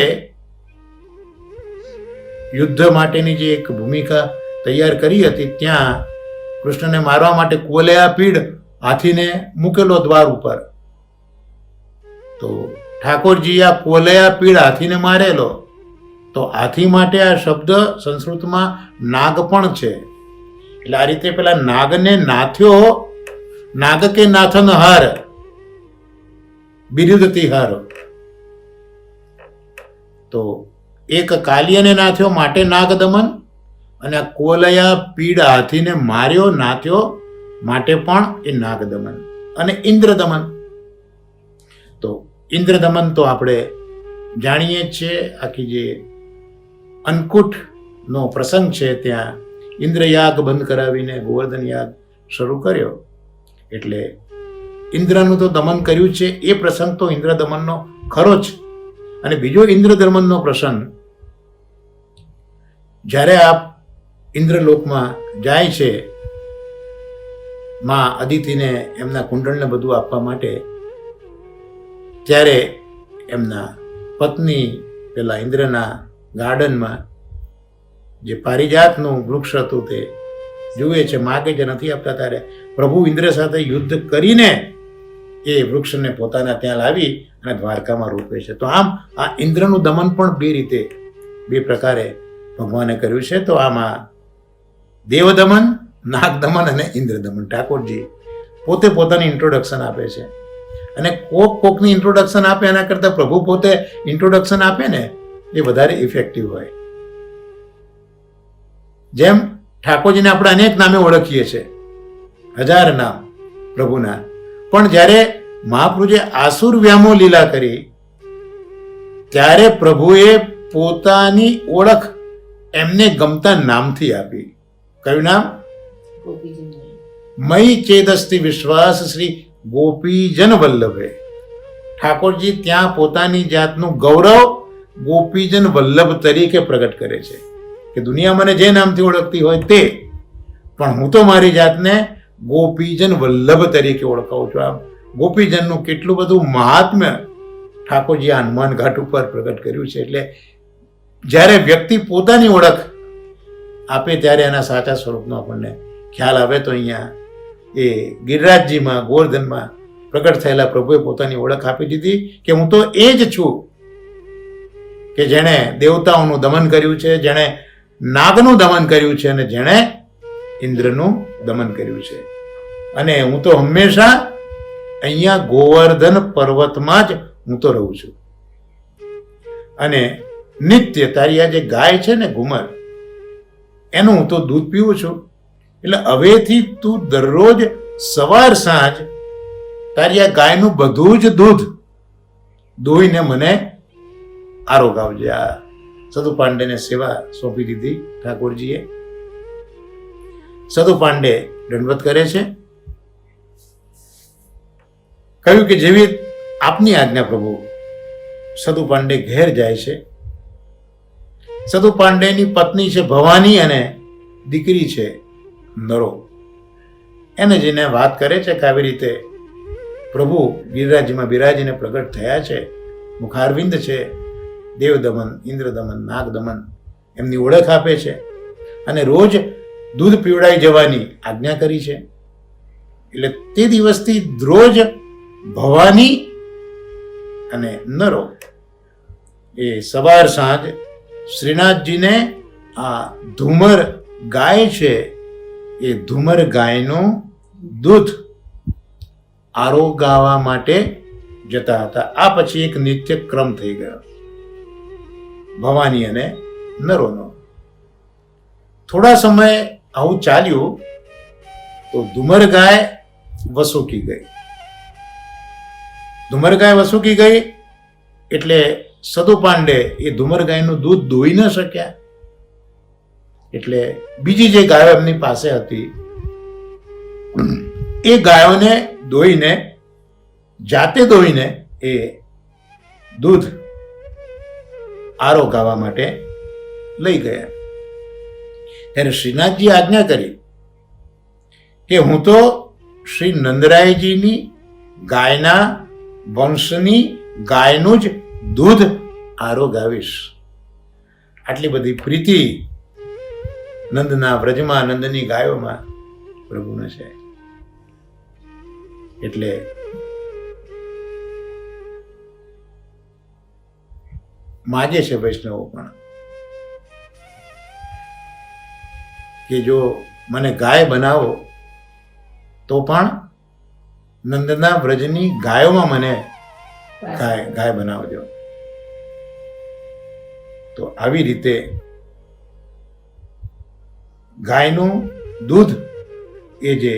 S1: યુદ્ધ માટેની જે એક ભૂમિકા તૈયાર કરી હતી, ત્યાં કૃષ્ણને મારવા માટે કુવલયા પીડ હાથીને મૂકેલો દ્વાર ઉપર. તો ઠાકોરજી આ કુવલયા પીડ હાથીને મારેલો. તો હાથી માટે આ શબ્દ સંસ્કૃતમાં નાગ પણ છે. એટલે આ રીતે પેલા નાગને નાથ્યો, નાગ કે નાથન હાર બિરુદતી હાર. તો એક કાલિયાને નાથ્યો માટે નાગ દમન, અને આ કુવલયા પીડ હાથીને માર્યો નાથ્યો માટે પણ એ નાગ દમન. અને ઇન્દ્ર દમન, તો ઇન્દ્ર દમન તો આપણે જાણીએ જ છીએ. આખી જે અન્નકૂટનો પ્રસંગ છે ત્યાં ઇન્દ્રયાગ બંધ કરાવીને ગોવર્ધન યાગ શરૂ કર્યો. એટલે ઇન્દ્રનું તો દમન કર્યું છે. એ પ્રસંગ તો ઇન્દ્ર દમનનો ખરો જ. અને બીજો ઇન્દ્ર દમનનો પ્રસંગ, જ્યારે આપ ઇન્દ્રલોકમાં જાય છે માં અદિતિને એમના કુંડળને બધું આપવા માટે, ત્યારે એમના પત્ની પેલા ઇન્દ્રના ગાર્ડનમાં જે પારિજાતનું વૃક્ષ હતું તે જુએ છે, માગે જે નથી આપતા, ત્યારે પ્રભુ ઇન્દ્ર સાથે યુદ્ધ કરીને એ વૃક્ષને પોતાના ત્યાં લાવી અને દ્વારકામાં રોપે છે. તો આમ આ ઇન્દ્રનું દમન પણ બે રીતે, બે પ્રકારે ભગવાને કર્યું છે. તો આમાં દેવ દમન, નાગ દમન અને ઇન્દ્ર દમન ઠાકોરજી પોતે પોતાની ઇન્ટ્રોડક્શન આપે છે. અને કોકની ઇન્ટ્રોડક્શન આપે એના કરતાં પ્રભુ પોતે ઇન્ટ્રોડક્શન આપે ને એ વધારે ઇફેક્ટિવ હોય. જેમ ઠાકોરજીને આપણે અનેક નામે ઓળખીએ છીએ, 1000 નામ પ્રભુના, પણ જ્યારે મહાપ્રભુએ આસુર વ્યામો લીલા કરી ત્યારે પ્રભુએ પોતાની ઓળખ એમને ગમતા નામથી આપી. કયું નામ? મયી ચેદસ્તિ વિશ્વાસ શ્રી ગોપીજન વલ્લભે. ઠાકોરજી ત્યાં પોતાની જાતનું ગૌરવ ગોપીજન વલ્લભ તરીકે પ્રગટ કરે છે કે દુનિયા મને જે નામથી ઓળખતી હોય તે, પણ હું તો મારી જાતને ગોપીજન વલ્લભ તરીકે ઓળખાવું છું. આમ ગોપીજનનું કેટલું બધું મહાત્મ્ય ઠાકોરજી આ હનુમાન ઘાટ ઉપર પ્રગટ કર્યું છે. એટલે જ્યારે વ્યક્તિ પોતાની ઓળખ આપે ત્યારે એના સાચા સ્વરૂપનો આપણને ખ્યાલ આવે. તો અહીંયા એ ગિરિરાજજીમાં, ગોવર્ધનમાં પ્રગટ થયેલા પ્રભુએ પોતાની ઓળખ આપી દીધી કે હું તો એ જ છું કે જેણે દેવતાઓનું દમન કર્યું છે, જેણે નાગનું દમન કર્યું છે અને જેણે ઇન્દ્રનું દમન કર્યું છે. અને હું તો હંમેશા અહીંયા ગોવર્ધન પર્વતમાં જ હું તો રહું છું. અને નિત્ય તારી આ જે ગાય છે ને ઘુમર, એનું હું તો દૂધ પીવું છું. એટલે હવેથી તું દરરોજ સવાર સાંજ તારી આ ગાયનું બધું જ દૂધ દોઈને મને આરોગાવજે. આ સદુ પાંડેને સેવા સોંપી દીધી ઠાકોરજીએ. સદુ પાંડે દંડવત કરે છે, કહ્યું કે જેવી આપની આજ્ઞા પ્રભુ. સદુ પાંડે ઘેર જાય છે. સદુ પાંડેની પત્ની છે ભવાની અને દીકરી છે નરો. એને જેને વાત કરે છે કે આવી રીતે પ્રભુ ગિરિરાજમાં બિરાજીને પ્રગટ થયા છે, મુખારવિંદ છે, દેવ દમન, ઇન્દ્ર દમન, નાગ દમન એમની ઓળખ આપે છે અને રોજ દૂધ પીવડાઈ જવાની આજ્ઞા કરી છે. એટલે તે દિવસથી રોજ ભવાની અને નરો એ સવાર સાંજ શ્રીનાથજીને આ ધુમર ગાય છે એ ધુમર ગાયનું દૂધ આરોગાવા માટે જતા હતા. આ પછી એક નિત્ય ક્રમ થઈ ગયો ભવાની અને નરોનો. થોડા સમય આવું ચાલ્યું તો ધુમર ગાય વસુકી ગઈ. ધુમર ગાય વસુકી ગઈ એટલે સદુ પાંડે એ ધુમર ગાયનું દૂધ દોઈ ન શક્યા. એટલે બીજી જે ગાયો એમની પાસે હતી એ ગાયોને દોઈને, જાતે દોઈને એ દૂધ આરોગાવા માટે લઈ ગયા. ત્યારે શ્રીનાથજી આજ્ઞા કરી કે હું તો શ્રી નંદરાયજીની ગાયના વંશની ગાયનું જ દૂધ આરોગાવીશ. આટલી બધી પ્રીતિ નંદના વ્રજમાં, નંદની ગાયોમાં પ્રભુને છે. એટલે માગે છે વૈષ્ણવો પણ કે જો મને ગાય બનાવો તો પણ નંદના વ્રજની ગાયોમાં મને ગાય બનાવજો. તો આવી રીતે ગાયનું દૂધ એ જે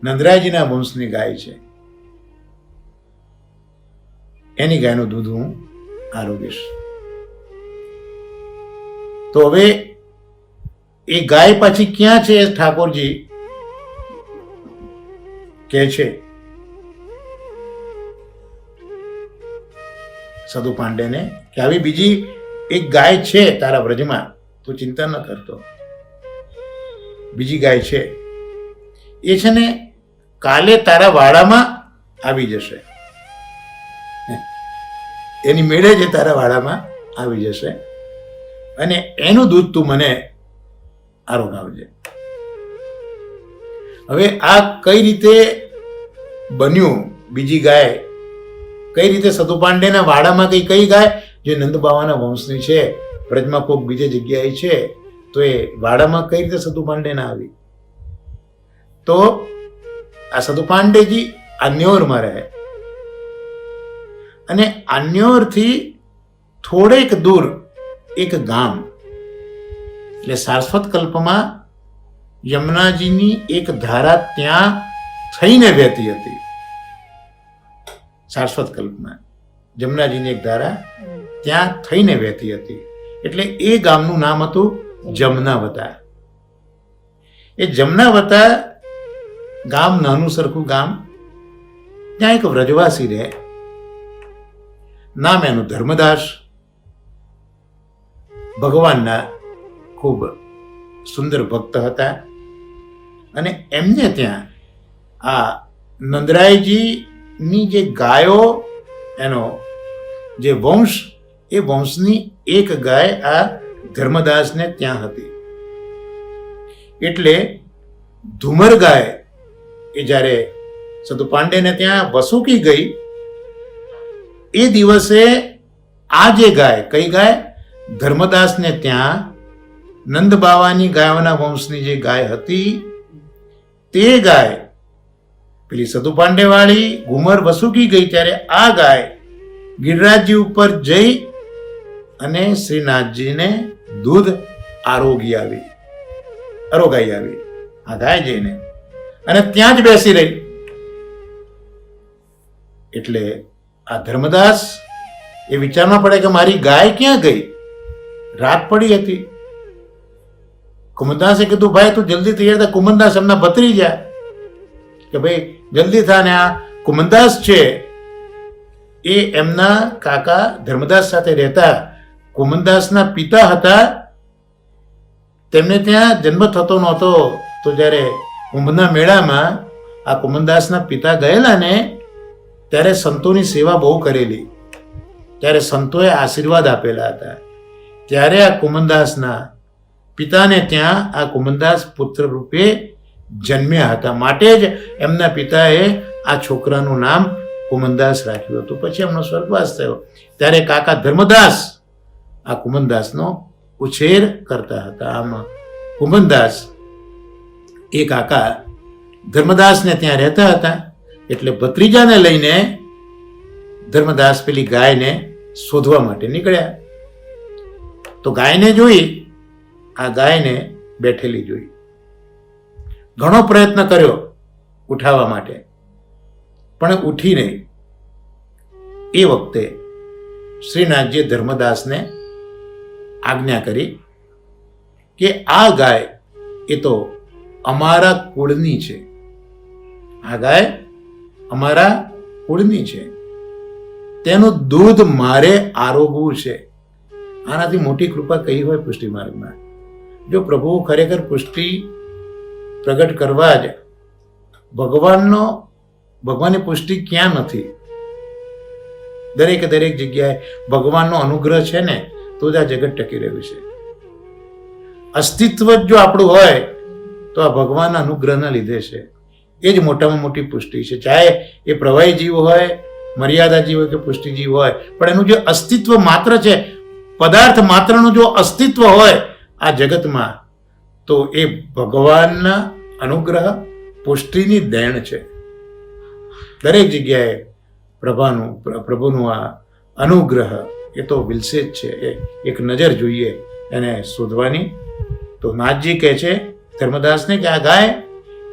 S1: નંદરાયજીના વંશની ગાય છે એની ગાયનું દૂધ હું આરોગીશ. તો હવે એ ગાય પાછી ક્યાં છે? ઠાકોરજી કે છે સદુ પાંડેને કે આવી બીજી એક ગાય છે તારા વ્રજમાં, તું ચિંતા ન કરતો. બીજી ગાય છે, એ છે ને કાલે તારા વાડામાં આવી જશે. એની મેળે જ તારા વાડામાં આવી જશે અને એનું દૂધ તું મને આરોગાવજે. હવે આ કઈ રીતે બન્યું? બીજી ગાય કઈ રીતે સતુ પાંડેના વાડામાં કઈ ગાય જે નંદ બાવાના વંશની છે, વ્રજમાં કોઈક બીજી જગ્યાએ છે, તો એ વાડામાં કઈ રીતે સતુ પાંડે ના આવી? તો આ સતુ પાંડેજી આન્યોરમાં રહે અને આન્યોરથી થોડેક દૂર એક ગામ, એટલે સારસ્વત કલ્પમાં યમુનાજીની એક ધારા ત્યાં થઈને વહેતી હતી. સારસ્વત કલ્પમાં જમનાજીની એક ધારા ત્યાં થઈને વહેતી હતી, એટલે એ ગામનું નામ હતું જમનાવતા. એ જમનાવતા ગામ નાનું સરખું ગામ, ત્યાં એક વ્રજવાસી રહે, નામ એનું ધર્મદાસ. ભગવાનના ખૂબ સુંદર ભક્ત હતા અને એમને ત્યાં આ નંદરાયજીની જે ગાયો, એનો જે વંશ, એ વંશની એક ગાય આ ધર્મદાસને ત્યાં હતી. એટલે ધુમર ગાય એ જ્યારે સતુ પાંડેને ત્યાં વસુકી ગઈ, એ દિવસે આ જે ગાય, કઈ ગાય? ધર્મદાસને ત્યાં નંદ બાવાની ગાયોના વંશની જે ગાય હતી, તે ગાય પેલી સતુ પાંડે વાળી ઘુમર વસુકી ગઈ ત્યારે આ ગાય ગિરિરાજજી ઉપર જઈ અને શ્રીનાથજીને દૂધ આરોગાઈ આવી આ ગાય જઈને, અને ત્યાં જ બેસી રહી. એટલે આ ધર્મદાસ એ વિચારમાં પડે કે મારી ગાય ક્યાં ગઈ? રાત પડી હતી. કુમનદાસે કીધું, ભાઈ તું જલ્દી તૈયાર થા. કુમનદાસ એમના ભત્રીજા કે ભાઈ જલ્દી થા. ને આ કુમનદાસ છે એ એમના કાકા ધર્મદાસ સાથે રહેતા કુમનદાસના પિતા હતા. તેમને ત્યાં જન્મ થતો નહોતો, તો જ્યારે કુંભના મેળામાં આ કુમનદાસના પિતા ગયેલા ને ત્યારે સંતોની સેવા બહુ કરેલી, ત્યારે સંતોએ આશીર્વાદ આપેલા હતા. ત્યારે આ કુમનદાસના પિતાને ત્યાં આ કુમનદાસ પુત્ર રૂપે જન્મ્યા હતા. માટે જ એમના પિતાએ આ છોકરાનું નામ કુમનદાસ રાખ્યું હતું. પછી એમનો સ્વર્ગવાસ થયો ત્યારે કાકા ધર્મદાસ આ કુમનદાસનો ઉછેર કરતા હતા. આમ કુમનદાસ એ કાકા ધર્મદાસને ત્યાં રહેતા હતા. એટલે ભત્રીજાને લઈને ધર્મદાસ પેલી ગાયને શોધવા માટે નીકળ્યા. તો ગાયને જોઈ, આ ગાયને બેઠેલી જોઈ. ઘણો પ્રયત્ન કર્યો ઉઠાવવા માટે, પણ ઉઠી નહીં. એ વખતે શ્રીનાથજીએ ધર્મદાસને આજ્ઞા કરી કે આ ગાય એ તો અમારા કુળની છે, આ ગાય અમારા કુળની છે, તેનું દૂધ મારે આરોગવું છે. આનાથી મોટી કૃપા કઈ હોય પુષ્ટિ માર્ગમાં? જો પ્રભુ ખરેખર પુષ્ટિ પ્રગટ કરવા જ ભગવાનની પુષ્ટિ ક્યાં નથી? દરેકે દરેક જગ્યાએ ભગવાનનો અનુગ્રહ છે ને તો જ આ જગત ટકી રહ્યું છે. અસ્તિત્વ જ જો આપણું હોય તો આ ભગવાનના અનુગ્રહના લીધે છે. એ જ મોટામાં મોટી પુષ્ટિ છે. ચાહે એ પ્રવાહી જીવ હોય, મર્યાદા જીવ હોય કે પુષ્ટિ જીવ હોય, પણ એનું જે અસ્તિત્વ માત્ર છે, પદાર્થ માત્રનું જો અસ્તિત્વ હોય આ જગતમાં, તો એ ભગવાનના અનુગ્રહ પુષ્ટિની દેણ છે. દરેક જગ્યાએ પ્રભુનું આ અનુગ્રહ એ તો વિલસે જ છે. એક નજર જોઈએ એને શોધવાની. તો નાથજી કહે છે ધર્મદાસને કે આ ગાય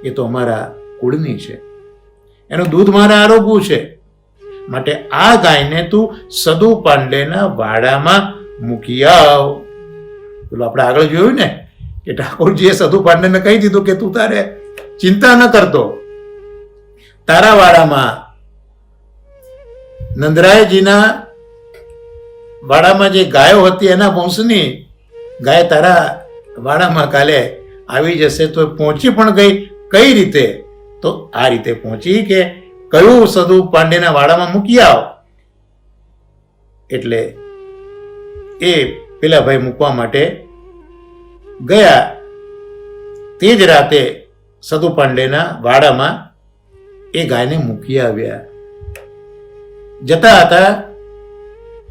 S1: એ તો અમારા કુળની છે, એનું દૂધ મારા આરોગવું છે, માટે આ ગાયને તું સદુ પાંડેના વાડામાં મૂકી આવ. પેલું આપણે આગળ જોયું ને કે ઠાકોરજીએ સદુ પાંડેને કહી દીધું કે તું તારે ચિંતા ન કરતો, તારા વાડામાં નંદરાયજીના વાડામાં જે ગાયો હતી એના વંશની ગાય તારા વાડામાં કાલે આવી જશે. તો પહોંચી પણ ગઈ. કઈ રીતે? તો આ રીતે પહોંચી કે કયું સદુ પાંડેના વાડામાં મૂકી આવ. એટલે એ પેલા ભાઈ મૂકવા માટે ગયા. તે જ રાતે સદુ પાંડેના વાડામાં એ ગાયને મૂકી આવ્યા. જતા હતા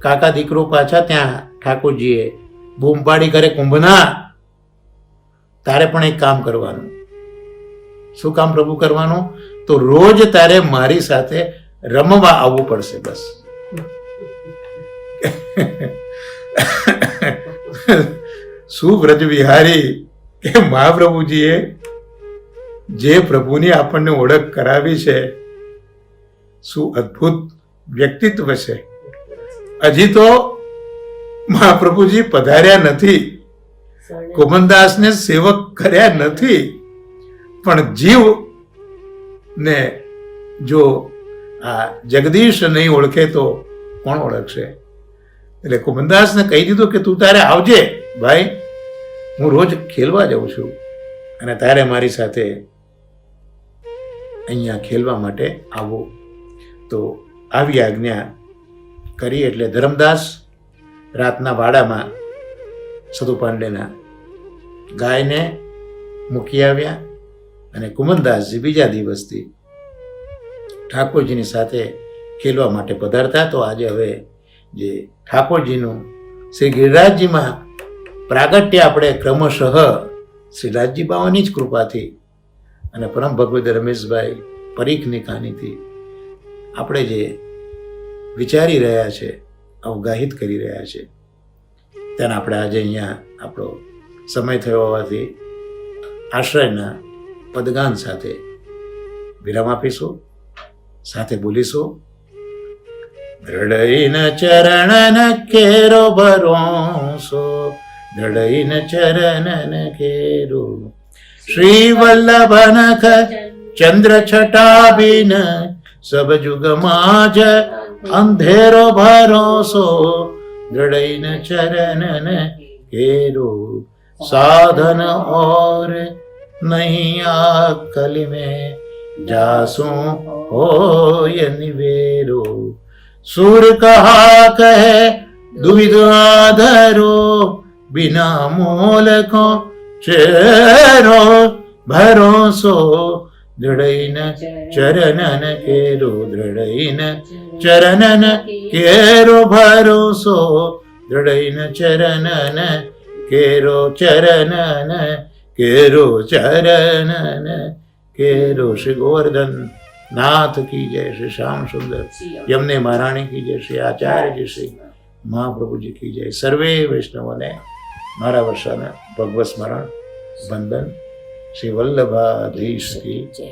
S1: કાકા દીકરો પાછા ત્યાં ઠાકોરજીએ બૂમ પાડી કરે, કુંભના તારે પણ એક કામ કરવાનું. શું કામ પ્રભુ કરવાનું? તો રોજ તારે મારી સાથે રમવા આવવું પડશે. બસ શું વ્રજ વિહારી કે મહાપ્રભુજીએ જે પ્રભુની આપણને ઓળખ કરાવી છે, શું અદ્ભુત વ્યક્તિત્વ છે. હજી તો મહાપ્રભુજી પધાર્યા નથી, કુમનદાસને સેવક કર્યા નથી, પણ જીવ ને જો આ જગદીશ નહીં ઓળખે તો કોણ ઓળખશે? એટલે કુમનદાસને કહી દીધું કે તું તારે આવજે ભાઈ, હું રોજ ખેલવા જાઉં છું અને તારે મારી સાથે અહીંયા ખેલવા માટે આવો. તો આવી આજ્ઞા કરી. એટલે ધર્મદાસ રાતના વાડામાં સદુ પાંડેના ગાયને મૂકી આવ્યા અને કુમનદાસજી બીજા દિવસથી ઠાકોરજીની સાથે ખેલવા માટે પધારતા. તો આજે હવે જે ઠાકોરજીનું શ્રી ગિરિરાજજીમાં પ્રાગટ્ય આપણે ક્રમશઃ શ્રી રાજજી બાવાની જ કૃપાથી અને પરમ ભગવદ રમેશભાઈ પરીખની કહાનીથી આપણે જે વિચારી રહ્યા છે, અવગાહિત કરી રહ્યા છે, તેને આપણે આજે અહીંયા આપણો સમય થયો હોવાથી આશ્રયના પદગાન સાથે વિરામ આપીશું, સાથે બોલીશું. દ્રઢઈન ચરણન કેરો ભરોસો, દ્રઢઈન ચરણન કેરો, શ્રી વલ્લભનખ ચંદ્ર છટાબીન સબ જુગ માજ અંધેરો ભરોસો, દ્રઢઈન ચરણન केरो साधन और नहीं अकल में जासू हो ये निवेरो, सूर कहा कहे दुविधा धरो बिना मोल को चेरो भरोसो, दृढ़इन चरणन केरो, दृढ़इन चरणन केरो भरोसो, दृढ़इन चरणन केरो, चरणन केरो, चरणन केरो। श्री गोवर्धन नाथ की जय, श्री श्याम सुंदर यमुने महारानी की जय, श्री आचार्य जी श्री महाप्रभु जी की जय। सर्वे वैष्णवोने मारा वर्षाना भगवत स्मरण वंदन। श्री वल्लभाधीश की जय।